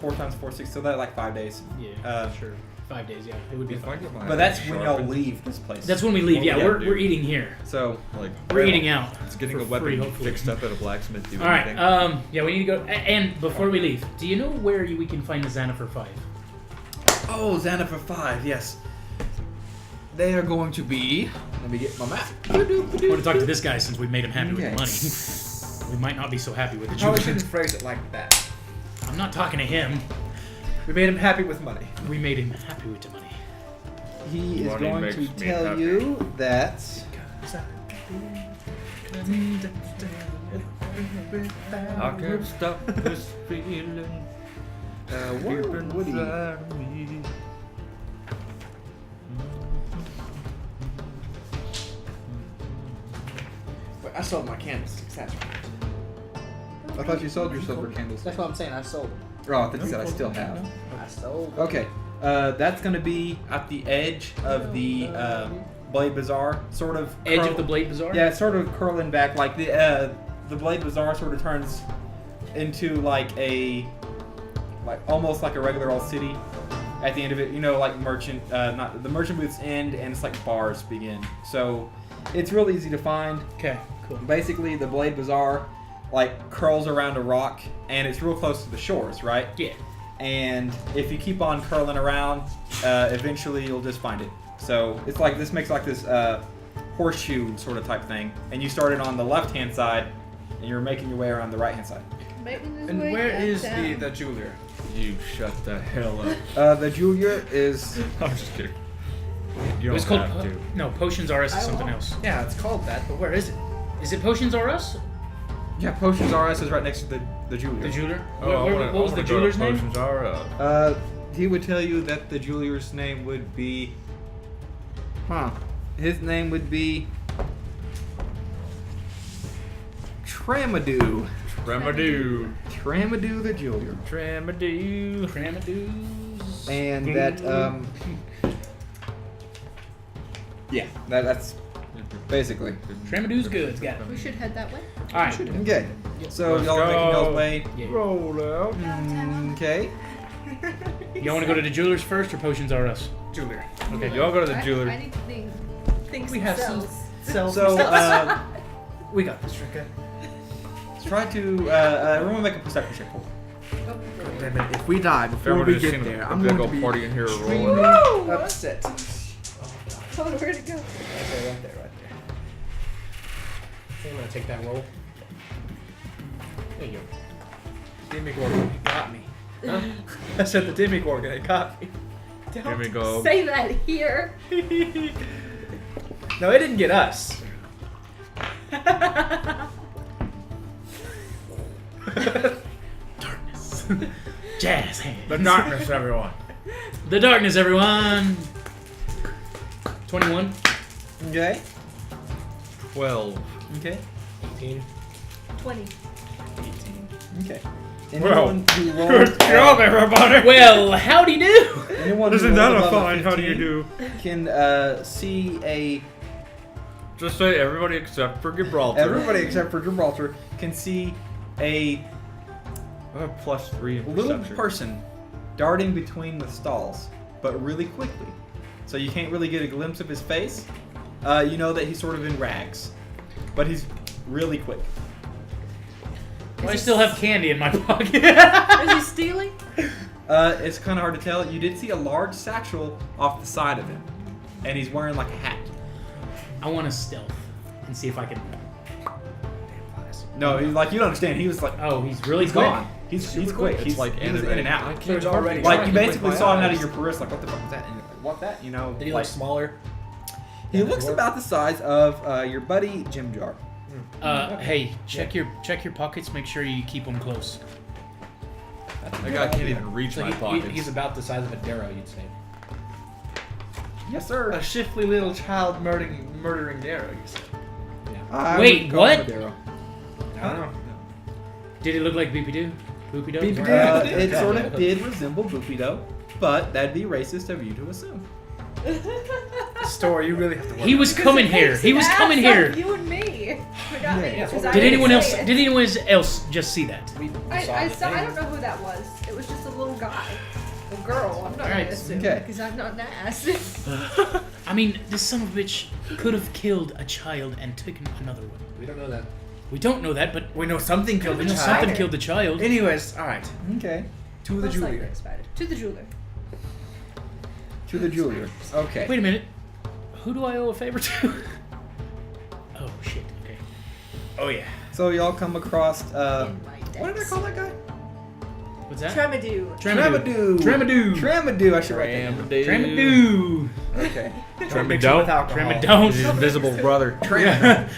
4 times 4, 6, so that's like 5 days. yeah, sure. 5 days. Yeah, it would be If I fine. get my But that's when y'all sharpened, leave this place. That's when we leave. Yeah, Yeah, we're dude. eating here. So, like We're eating out. it's getting for a weapon free, hopefully. fixed up at a blacksmith. Do All right. anything. Yeah, we need to go. And before we leave, do you know where we can find the Xanafer 5? oh, Xana for 5, yes. They are going to be, let me get my map. I want to talk to this guy since we made him happy with the Okay. money. We might not be so happy with the Probably jeweler. shouldn't phrase it like that. I'm not talking to him. We made him happy with money. We made him happy with the money. He is Money going makes to me tell happy. you that I can't stop this feeling. what deep would he? inside of me. Wait, I sold my candlesticks. That's right. I thought you sold your silver candles. That's what I'm saying. I sold them. Oh, I thought you said I still have. I sold them. Okay, that's going to be at the edge of the Blade Bazaar, sort of. Edge of the Blade Bazaar? Yeah, it's sort of curling back, like the Blade Bazaar sort of turns into like almost like a regular old city. At the end of it, you know, like not the merchant booths end, and it's like bars begin. So it's real easy to find. Okay, cool. Basically, the Blade Bazaar like curls around a rock, and it's real close to the shores, right? Yeah. And if you keep on curling around, eventually you'll just find it. So it's like this makes like this horseshoe sort of type thing, and you started on the left-hand side, and you're making your way around the right-hand side. Making his And way where is downtown. the jeweler? You shut the hell up. The jeweler is I'm just kidding. You It was don't called have to. No, Potions R Us is something else. Yeah, it's called that, but where is it? Is it Potions R Us? Potions R Us is right next to the jeweler. The jeweler? Oh, what was the jeweler's name? Potions are He would tell you that the jeweler's name would be, His name would be Tramadoo. Remadoo. Tramadoo the jeweler. Tramadoo. Cramadoos. And that, yeah, that's basically. Tramadoo's good. Got it. We should head that way. All right. Okay, so Let's y'all are making go. y'all's way. Yeah. Roll out. Okay. Y'all want to go to the jewelers first, or potions are us? Jeweler. Okay. Y'all go to the I jeweler. need things We have some cells. cells. So, we got this, Rikka. try to, everyone make a perception check. Oh, Damn it, if we die before Everyone we just get seen there, a I'm big going old to be party in here extremely rolling. upset. oh, where'd it go? Right there. I'm gonna take that roll. There you go. Demigorgon got me. I said the Demigorgon, it got me. Here we go. Say that here. No, it didn't get us. Darkness. Jazz hands. The darkness, everyone. The darkness, everyone. 21. Okay. 12. Okay. 18. 20. Okay. Well, Anyone who rolled, everybody. Well, howdy do. anyone who Isn't rolled that a above fine? How do 15 you do? Can see a Just say everybody except for Gibraltar. everybody except for Gibraltar can see a I have +3 in little perception. person darting between the stalls, but really quickly. So you can't really get a glimpse of his face. You know that he's sort of in rags, but he's really quick. Well, I still have candy in my pocket. Is he stealing? It's kind of hard to tell. You did see a large satchel off the side of him, and he's wearing like a hat. I want to stealth and see if I can. No, you don't understand. He was like, Oh, he's really he's quick. gone. He's quick. It's He's like he was anime. in and out. I can't already Like trying you to blink basically my saw him out eyes. of your Perus, like what the fuck was that? And you're like, what that? You know? Did he like, look smaller? he looks about the size of your buddy Jim Jar. Hey, check your pockets. Make sure you keep them close. That guy can't even reach So my pockets. he's about the size of a Darrow, you'd say. Yes, sir. A shifty little child murdering Darrow, you said. I Wait, would go what? with Darrow. I don't know. Did it look like Boopy Doo? Boopy Doo? Boopy Doo. It sort of did resemble Boopy Doe, but that'd be racist of you to assume. Stor, you really have to work. He was coming here. He was coming here. You and me. Forgot me. Yeah. 'Cause I Did didn't anyone say else? it. Did anyone else just see that? I don't know who that was. It was just a little guy. A girl. I'm not Alright, gonna assume okay. because I'm not nice. I mean, this son of a bitch could have killed a child and taken another one. We don't know that. We don't know that, but We know something killed we the know child. something killed the child. Anyways, alright. Okay. To the Most likely jeweler. expired. To the jeweler. To the jeweler. Okay. Wait a minute. Who do I owe a favor to? Oh shit. Okay. Oh yeah. So y'all come across In my what did I call that guy? What's that? Tramadoo. Tramadoo. Tramadoo. Tramadoo. I should write that down. Tramadoo. Okay. Tramadoo. With alcohol. Tramadoo. His invisible brother. Yeah.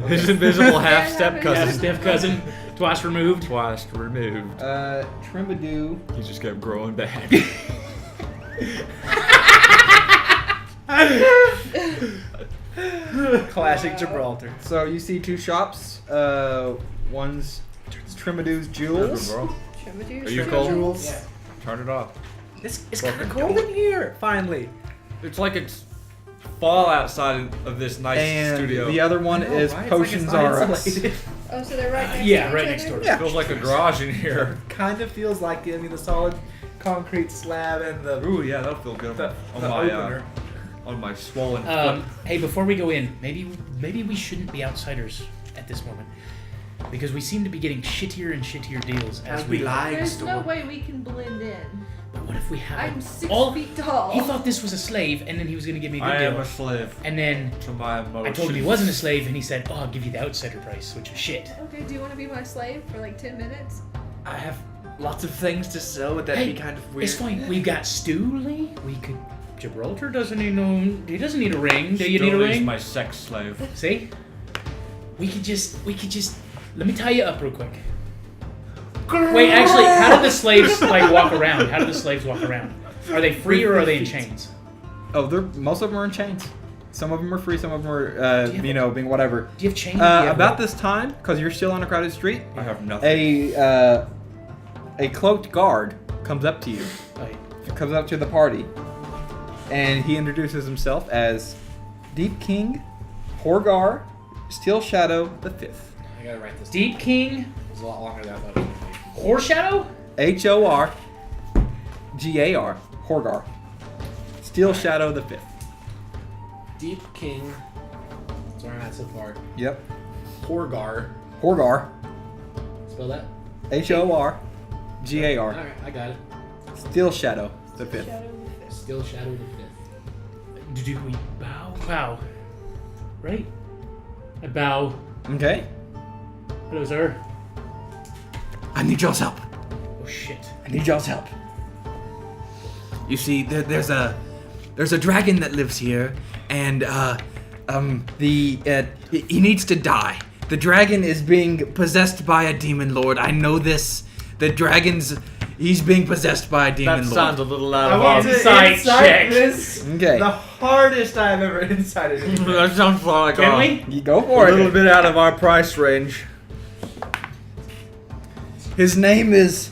His invisible half-step Yeah, cousin. step cousin, twice removed. Twice removed. Tramadoo. He just kept growing back. Classic Gibraltar. So you see two shops. One's Tramadoo's Jewels. Tramadoo. Are you Tramadoo. cold? Jewels. Yeah. Turn it off. It's kind of cold in here. Finally. It's like it's fall outside of this nice And studio. the other one know, is right? It's like Potions it's not R Us. insulated. Oh, so they're right next to Yeah, each right other? next door. Yeah. Feels like a garage in here. Kind of feels like the solid concrete slab and the Ooh, yeah, that'll feel good the on my opener. on my swollen foot. Hey, before we go in, maybe we shouldn't be outsiders at this moment, because we seem to be getting shittier and shittier deals as As we lie. There's Stor. no way we can blend in. But what if we have? I'm 6 all- feet tall. He thought this was a slave, and then he was going to give me a good I am deal. a slave And then to my emotions. I told him he wasn't a slave, and he said, "Oh, I'll give you the outsider price," which was shit. Okay, do you want to be my slave for like 10 minutes? I have lots of things to sell. Would that Hey, be kind of weird? It's fine. We got Stooley. We could. Gibraltar doesn't need no. He doesn't need a ring. Do you need a Story's ring? my sex slave. See? We could just. Let me tie you up real quick. Wait, actually, how do the slaves like walk around? How do the slaves walk around? Are they free or are they in chains? Oh, most of them are in chains. Some of them are free. Some of them are, being whatever. Do you have chain? About this time, because you're still on a crowded street, I have nothing. a cloaked guard comes up to you. Comes up to the party, and he introduces himself as Deep King Horgar Steel Shadow the Fifth. I gotta write this. Deep King. It was a lot longer than I thought it would be. Horseshadow? Horgar. Horgar. Steel Shadow the Fifth. Deep King. That's where I'm at so far. Yep. Horgar. Horgar. Spell that? Horgar. Alright, I got it. Steel Shadow the Fifth. Still Shadow the Fifth. Do we bow? Bow. Right? I bow. Okay. Hello, sir. I need y'all's help. Oh, shit. I need y'all's help. You see, there's a dragon that lives here, and he needs to die. The dragon is being possessed by a demon lord. I know this. He's being possessed by a demon That lord. sounds a little out I of want our... to Insight insight check. this. Okay. The hardest I've ever incited. That sounds like Can we? You go a for little it. bit out of our price range. His name is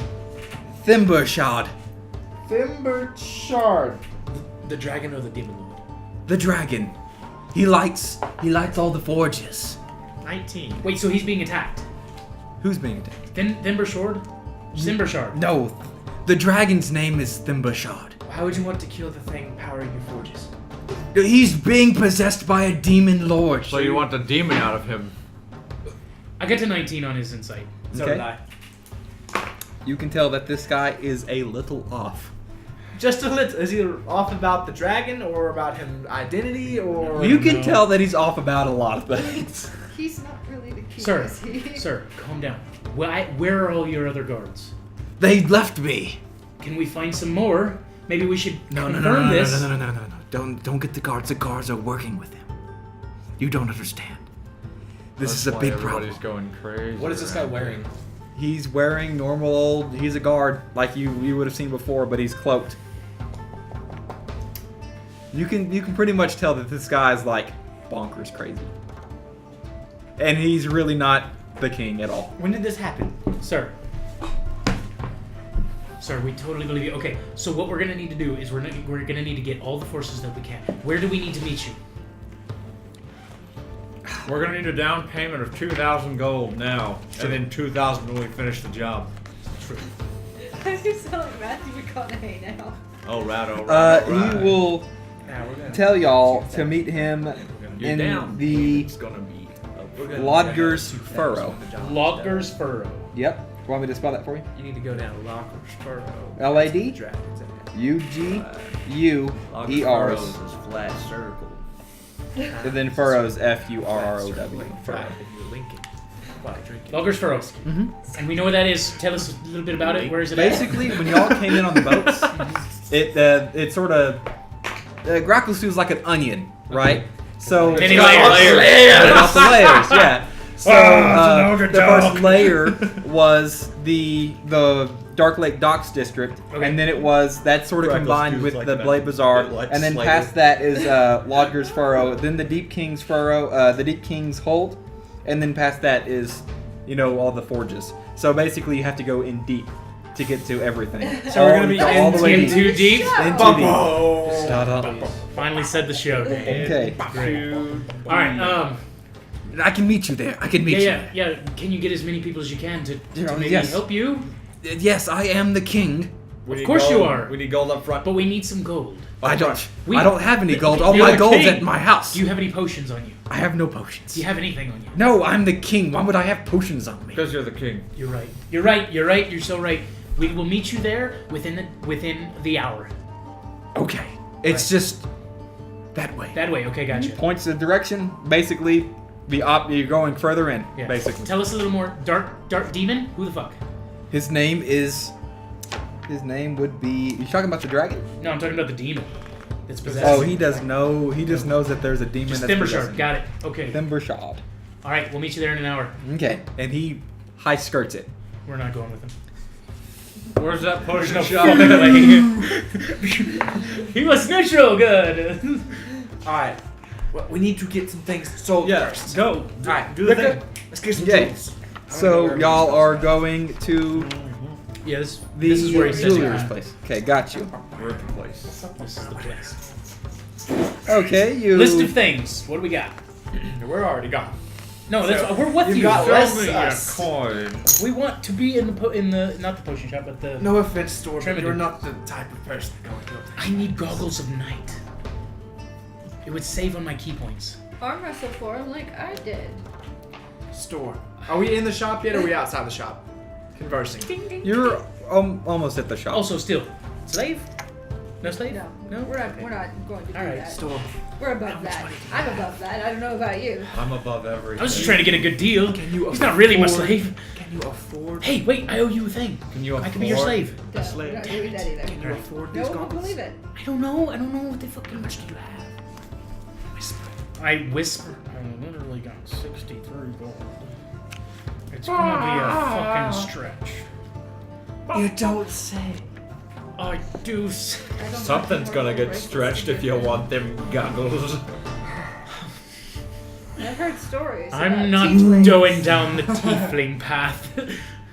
Thimbershard. Thimbershard. The dragon or the demon lord? The dragon. He lights all the forges. 19. Wait, so he's being attacked. Who's being attacked? Thimbershard? Simbershard. No. The dragon's name is Thimbershard. Why would you want to kill the thing powering your forges? He's being possessed by a demon lord. So you want the demon out of him. I got to 19 on his insight. So Okay. did I. You can tell that this guy is a little off. Just a little. Is he off about the dragon or about him identity or? You can tell that he's off about a lot of things. He's not really the king, Sir, is he? sir, calm down. Where are all your other guards? They left me. Can we find some more? Maybe we should No, confirm this. No. Don't get the guards. The guards are working with him. You don't understand. This is a big problem. Everybody's going crazy. What is this guy around here. wearing? He's wearing normal old. He's a guard like you would have seen before, but he's cloaked. You can pretty much tell that this guy's like bonkers crazy, and he's really not the king at all. When did this happen? Sir. Sir, we totally believe you. Okay, so what we're gonna need to do is we're gonna need to get all the forces that we can. Where do we need to meet you? We're gonna need a down payment of 2,000 gold now, and then 2,000 when we finish the job. You sound like Matthew McConaughey now. Oh right, all right. He will Now we're gonna tell y'all to meet him You're in down. the It's gonna be. Lodger's Furrow. Logger's Furrow. Yep. Want me to spell that for you? You need to go down Locker's Furrow. L-A-D? Dragons in it. U-G-U-E-R's. is flat circle. And then Furrows, F-U-R-R-O-W. Furrow. Right, if you're Lincoln. By drinking. Logger's Furrow. Mm-hmm. And we know where that is. Tell us a little bit about it. Where is it Basically, when y'all came in on the boats, it sort of Graklstugh is like an onion, right? So Many it's got layers. lots of layers, yeah. So the first layer was the Dark Lake Docks district, Okay. and then it was that sort of combined Graklstugh with like the that. Blade Bazaar, It likes and then Slayer. past that is Lodger's Furrow, then the Deep King's Furrow, the Deep King's Hold, and then past that is all the forges. So basically, you have to go in deep to get to everything. So we're gonna be all the way in deep. too deep? In too deep. Finally said the show. Okay. Great. All right. I can meet you there. I can meet you. Yeah. Can you get as many people as you can to maybe yes. help you? Yes, I am the king. Of course you are. We need gold up front. But we need some gold. I don't We- have any gold. All You're my the gold's king. at my house. Do you have any potions on you? I have no potions. Do you have anything on you? No, I'm the king. Why would I have potions on me? Because you're the king. You're right. You're so right. We will meet you there within the hour. Okay. It's just that way. That way. Okay, He gotcha. points the direction. Basically, you're going further in. Yeah. Basically, Tell us a little more. Dark demon? Who the fuck? his name would be. You talking about the dragon? No, I'm talking about the demon. That's possessed. Oh, he does know. He just knows that there's a demon. Just that's Thimbershard. possessing Got it. Okay. Thimbershard. All right, we'll meet you there in an hour. Okay, and he high skirts it. We're not going with him. Where's that potion No shop? fucking way. He was neutral. Good. Alright. Well, we need to get some things sold first. Go. All right, Do the Rikka, thing. let's get some Okay. tools. So y'all are going to Yeah, this the is where he says jeweler's place. Okay, got you. We're at the place. This is the place. Okay, you. List of things. What do we got? We're already gone. No, that's, we're with you've you. got Show less me us. Coin. We want to be in the not the potion shop, but the. No offense, Stor, but Primitive. you're not the type of person to go into a I need goggles of night. It would save on my key points. Arm wrestle for him like I did. store. Are we in the shop yet, or are we outside the shop? Conversing. Ding, ding, You're almost at the shop. Also, still, slave? No slave? No, No? we're not. Okay. We're not going to do Alright, that. Store. We're above that. I'm above that. I don't know about you. I'm above everything. I was just trying to get a good deal. Can you He's not really my afford- slave. Can you afford? Hey, wait, I owe you a thing. Can you I can be your afford slave. No, slave? we're not doing that either. Can you afford No these one will goggles? believe it. I don't know. What the fucking much do you have? I whisper. I literally got 63 gold. It's gonna be a fucking stretch. You don't say. I do. I don't Something's have gonna more get breaks stretched to if you get want them goggles. I've heard stories. I'm about not tieflings. going down the tiefling path.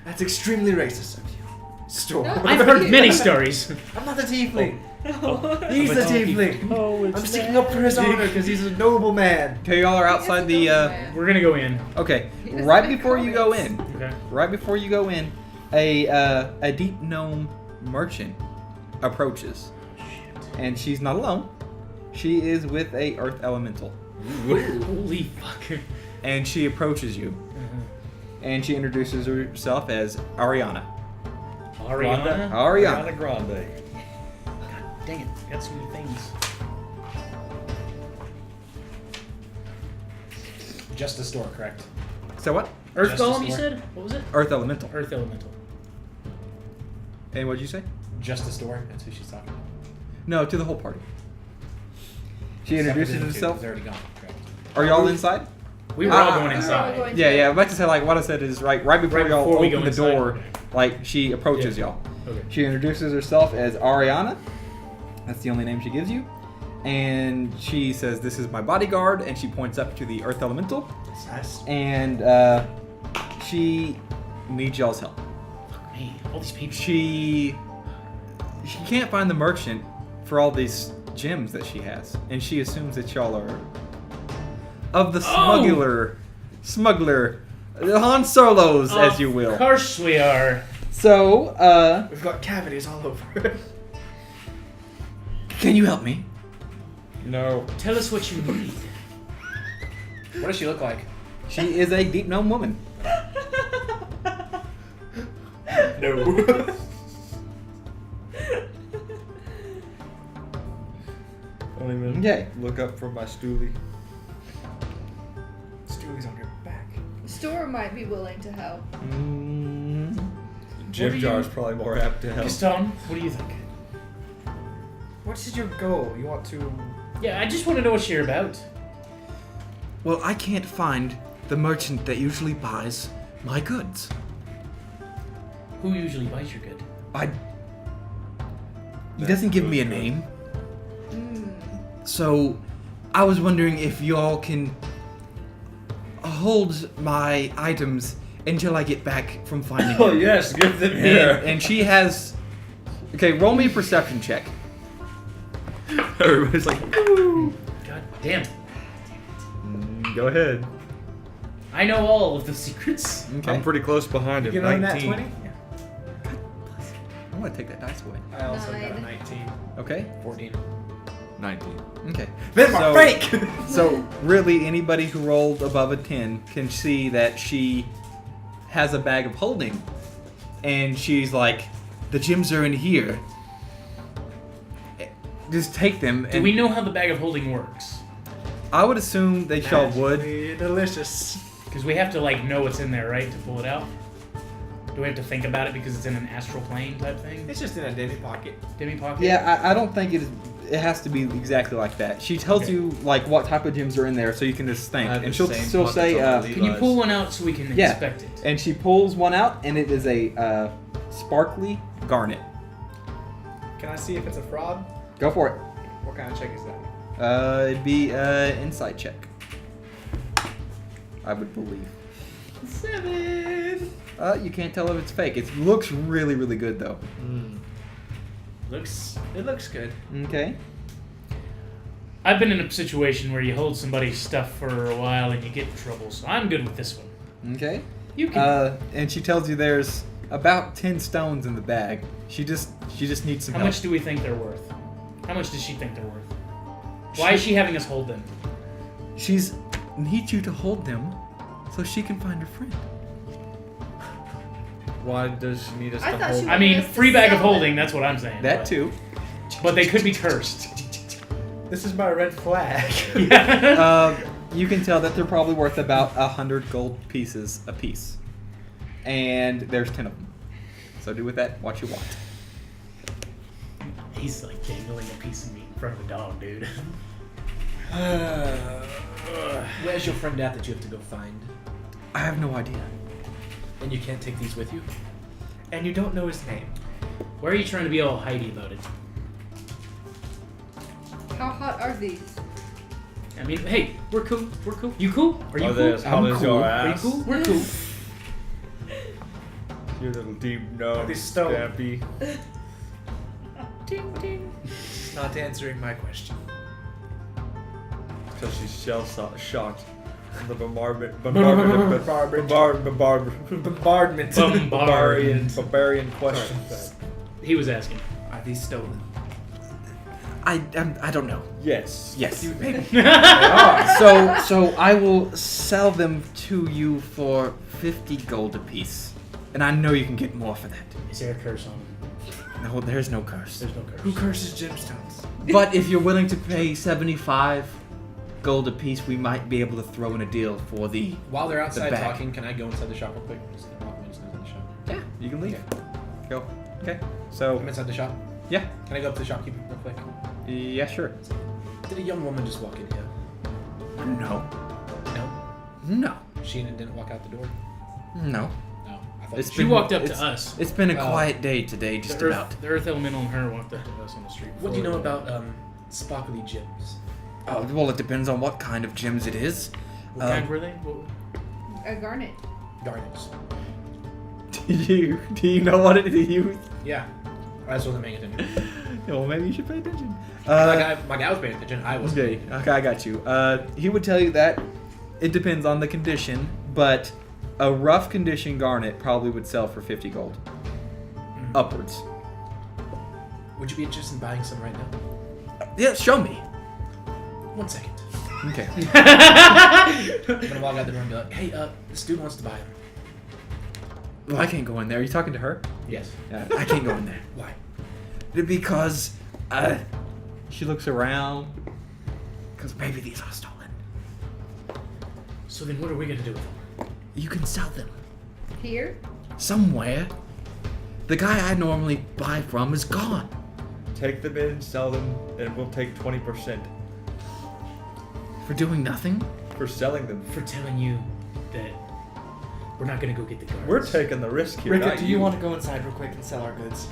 That's extremely racist of you. Store. No. I've heard many stories. I'm not the tiefling. Oh. He's the But- tiefling. Oh, I'm sticking up for his honor because he's a noble man. Okay, y'all are outside the. We're gonna go in. Okay, He doesn't right make before you go in, comments. Okay. right before you go in, a deep gnome merchant approaches, and she's not alone. She is with a earth elemental, Holy fuck. and she approaches you, and she introduces herself as Ariana. Ariana? Ariana. Grande. God dang it. Got so many things. Just a store, correct? So what? Earth Just a Golem, you store. said? What was it? Earth elemental. Earth Elemental. And what'd you say? Just a store. That's who she's talking about. No, to the whole party. She introduces Except for the herself. He's already gone. Correct. Are y'all inside? We were all Ah. going We're all inside. going Yeah, to- yeah. I'm about to say like what I said is right before Right y'all before we open go the inside. door. Like she approaches y'all. Okay. She introduces herself as Ariana. That's the only name she gives you. And she says, "This is my bodyguard," and she points up to the Earth Elemental. That's nice. And she needs y'all's help. Fuck me. All these people. She can't find the merchant for all these gems that she has, and she assumes that y'all are of the smuggler, the Han Solos, as you will. Of course we are. So, We've got cavities all over. can you help me? No. Tell us what you need. What does she look like? She is a deep gnome woman. No. Don't even Okay. look up from my stoolie. Stewie's on your back. Store might be willing to help. Jim do Jar's you- probably more apt to help. Castonn, what do you think? What is your goal? You want to? Yeah, I just want to know what you're about. Well, I can't find the merchant that usually buys my goods. Who usually buys your good? He doesn't give me a name. So, I was wondering if y'all can hold my items until I get back from finding Oh them. yes, give them here. And she has. Okay, roll me a perception check. Everybody's like, God damn. go ahead. I know all of the secrets. Okay. I'm pretty close behind You him. get on that 19. 20? I'm gonna take that dice away. I also got a 9. 19. Okay. 14. 19. Okay. Them are fake! So really, anybody who rolled above a 10 can see that she has a bag of holding, and she's like, "The gems are in here. Just take them." Do and we know how the bag of holding works? I would assume they y'all would. Magically delicious. Because we have to like know what's in there, right, to pull it out. Do we have to think about it because it's in an astral plane type thing? It's just in a demi pocket. Demi pocket. Yeah, I don't think it has to be exactly like that. She tells Okay. you like what type of gems are in there, so you can just think, I have and the she'll same still say, buckets on my Can you Levi's. pull one out so we can Yeah. inspect it? and she pulls one out, and it is a sparkly garnet. Can I see if it's a fraud? Go for it. What kind of check is that? It'd be insight check. I would believe. 7. You can't tell if it's fake. It looks really, really good though. It looks good. Okay. I've been in a situation where you hold somebody's stuff for a while and you get in trouble, so I'm good with this one. Okay. You can. And she tells you there's about 10 stones in the bag. She just needs some How help. much do we think they're worth? How much does she think they're worth? Why is she having us hold them? She's needs you to hold them so she can find her friend. Why does she need us I to thought hold? she I mean, Yes, to free bag of sell holding, them. that's what I'm saying. That too. But they could be cursed. This is my red flag. Yeah. You can tell that they're probably worth about 100 gold pieces a piece. And there's 10 of them. So do with that what you want. He's like dangling a piece of meat in front of a dog, dude. Where's your friend at that you have to go find? I have no idea. And you can't take these with you? And you don't know his name. Why are you trying to be all Heidi about it? How hot are these? I mean, hey, we're cool. We're cool. You cool? Are you Are they cool? as hot as cool. your Are you ass? cool? We're cool. Your little deep nose, These stones. Stampy. Ding ding. It's not answering my question. Because she's shocked. The bombardment. Bombardment. Barbarian questions. He was asking. Are these stolen? I don't know. Yes. Yes. You maybe. So I will sell them to you for 50 gold apiece. And I know you can get more for that. Is there a curse on him? No, there's no curse. There's no curse. Who curses gemstones? But if you're willing to pay 75 gold apiece, we might be able to throw in a deal for the... While they're outside bag. talking, can I go inside the shop real quick? Just walk me inside the shop. Yeah, you can leave. Okay. Go. Okay. So, I'm inside the shop. yeah. Can I go up to the shopkeeper real quick? Yeah, sure. Did a young woman just walk in here? No. No. No. She didn't walk out the door? No. No. I thought It's She been- walked up it's- to us. It's been a Oh. quiet day today, just the about. Earth Elemental and her walked up to us on the street. What do you know before. about sparkly gems? Oh, well, it depends on what kind of gems it is. What kind were they? A garnet. Garnets. Do you know what it is? Yeah. I just wasn't paying attention. Well, maybe you should pay attention. my guy was paying attention. I wasn't. Okay, I got you. He would tell you that it depends on the condition, but a rough condition garnet probably would sell for 50 gold. Upwards. Would you be interested in buying some right now? Yeah, show me. 1 second. Okay. I'm gonna walk out the room and be like, hey, this dude wants to buy them. Well, I can't go in there. Are you talking to her? Yes. I can't go in there. Why? Because, she looks around. Because maybe these are stolen. So then what are we going to do with them? You can sell them. Here? Somewhere. The guy I normally buy from is gone. Take them in, sell them, and we'll take 20% For doing nothing? for selling them. For telling you that we're not going to go get the guards. We're taking the risk here. Rikka, not do you want to go inside real quick and sell our goods?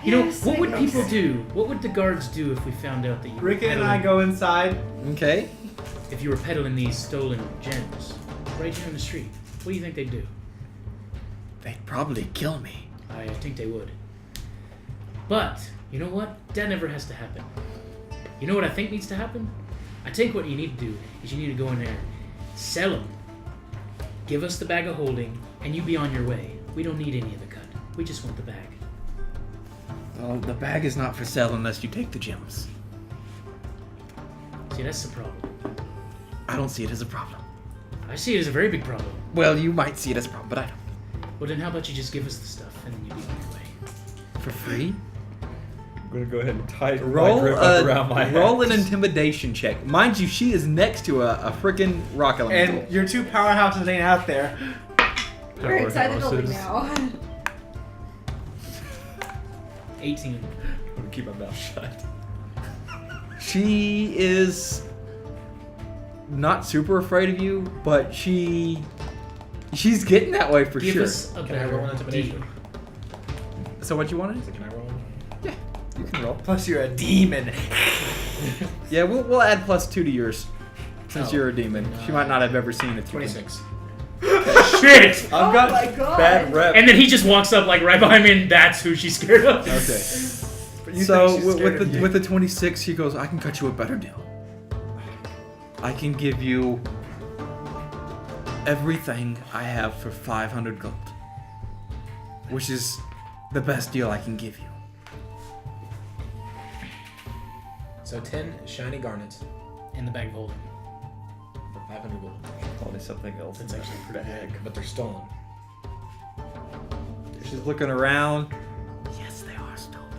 You know, Yes, what I would guess. people do? What would the guards do if we found out that you were Rikka and peddling- I go inside. Okay. if you were peddling these stolen gems right here in the street? What do you think they'd do? They'd probably kill me. I think they would. But, you know what? That never has to happen. You know what I think needs to happen? I think what you need to do is you need to go in there, sell them, give us the bag of holding, and you be on your way. We don't need any of the cut. We just want the bag. Well, the bag is not for sale unless you take the gems. See, that's the problem. I don't see it as a problem. I see it as a very big problem. Well, you might see it as a problem, but I don't. Well, then how about you just give us the stuff, and then you be on your way. For free? I'm gonna go ahead and tighten my Roll grip up around my roll an hands. intimidation check. Mind you, she is next to a freaking rock elemental. And your two powerhouses ain't out there. We're inside the building Powerhouses. now. 18. I'm gonna keep my mouth shut. She is not super afraid of you, but she's getting that way for Give sure. us a Can I roll an better intimidation? deal. So what you wanted? Can I roll? Yeah, you can roll. Plus, you're a demon. Yeah, we'll add +2 to yours. Since Oh. you're a demon. She might not have ever seen it. 26. Shit! Oh I've got my God. bad rep. And then he just walks up like right behind me, and that's who she's scared of. Okay. You So think she's scared of you. with the 26, he goes, I can cut you a better deal. I can give you everything I have for 500 gold. Which is the best deal I can give you. So 10 shiny garnets In the bag of holding. for 500 gold. Probably something else. That's actually pretty big, but they're stolen. She's looking around. Yes, they are stolen.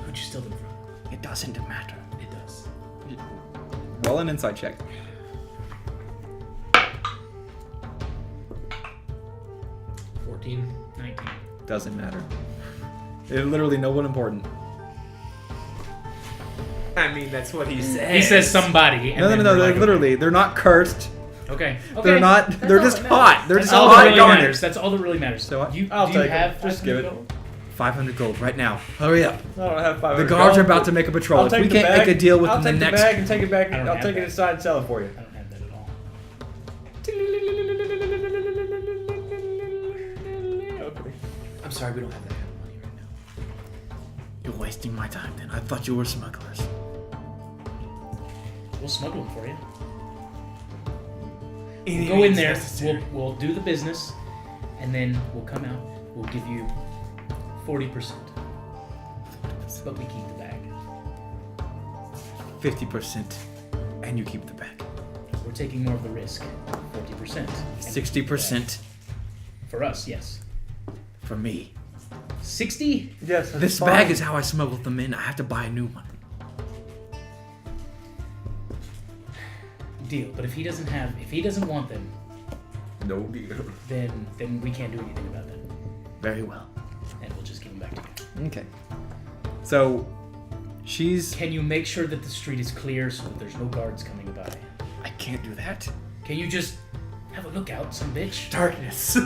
Who'd you steal them from? It doesn't matter. It does. Roll an insight check. 14. 19. Doesn't matter. They're literally no one important. I mean, that's what he said. He says somebody. And No, then they're we're like, literally, they're not cursed. Okay. They're not, they're all just that hot. matters. They're That's just all that hot really garnets. matters. That's all that really matters. So what? I'll do you take it. have Just 500 give it. gold? 500 gold right now. Hurry up. I don't have 500 The guards are gold, about but to make a patrol. I'll If take we the can't bag. make a deal with I'll the take next... the bag and take it back. I don't I'll have take it that. inside and sell it for you. I don't have that at all. I'm sorry, we don't have that kind of money right now. You're wasting my time then. I thought you were smugglers. We'll smuggle them for you. We'll Any go in means there. necessary. We'll do the business, and then we'll come out. We'll give you 40%, but we keep the bag. 50%. And you keep the bag. We're taking more of the risk. 40%. and 60% for us, yes. for me. 60? Yes. This bag is how I smuggled them in. I have to buy a new one. Deal. But if he doesn't want them, no deal. then we can't do anything about that, Very well. and we'll just give them back to you. Okay. So, she's... Can you make sure that the street is clear so that there's no guards coming by? I can't do that. Can you just have a lookout, some bitch? Darkness.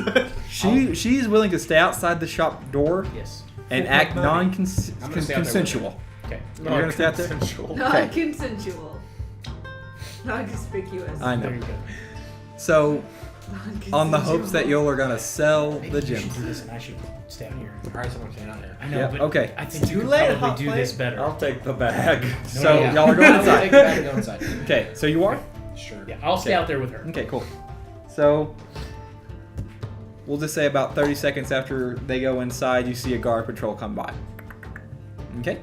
She's willing to stay outside the shop door Yes. and act I'm gonna stay out there with non-consensual. Okay. You're gonna stay out there? Consensual. Non-consensual. Non-conspicuous. I There know. you go. So, on the Non-consensual. hopes that y'all are gonna sell Maybe the we should gems. do this, and I should stay out here. Alright, someone's staying out here. I know, Yep, but okay. I think you Too could late, probably hot do plate. this better. I'll take the bag. So, yeah. y'all are going I'll take inside. the bag and go inside. Okay, so you are? Sure. Yeah, I'll stay out there with her. Okay, cool. So, we'll just say about 30 seconds after they go inside, you see a guard patrol come by. Okay?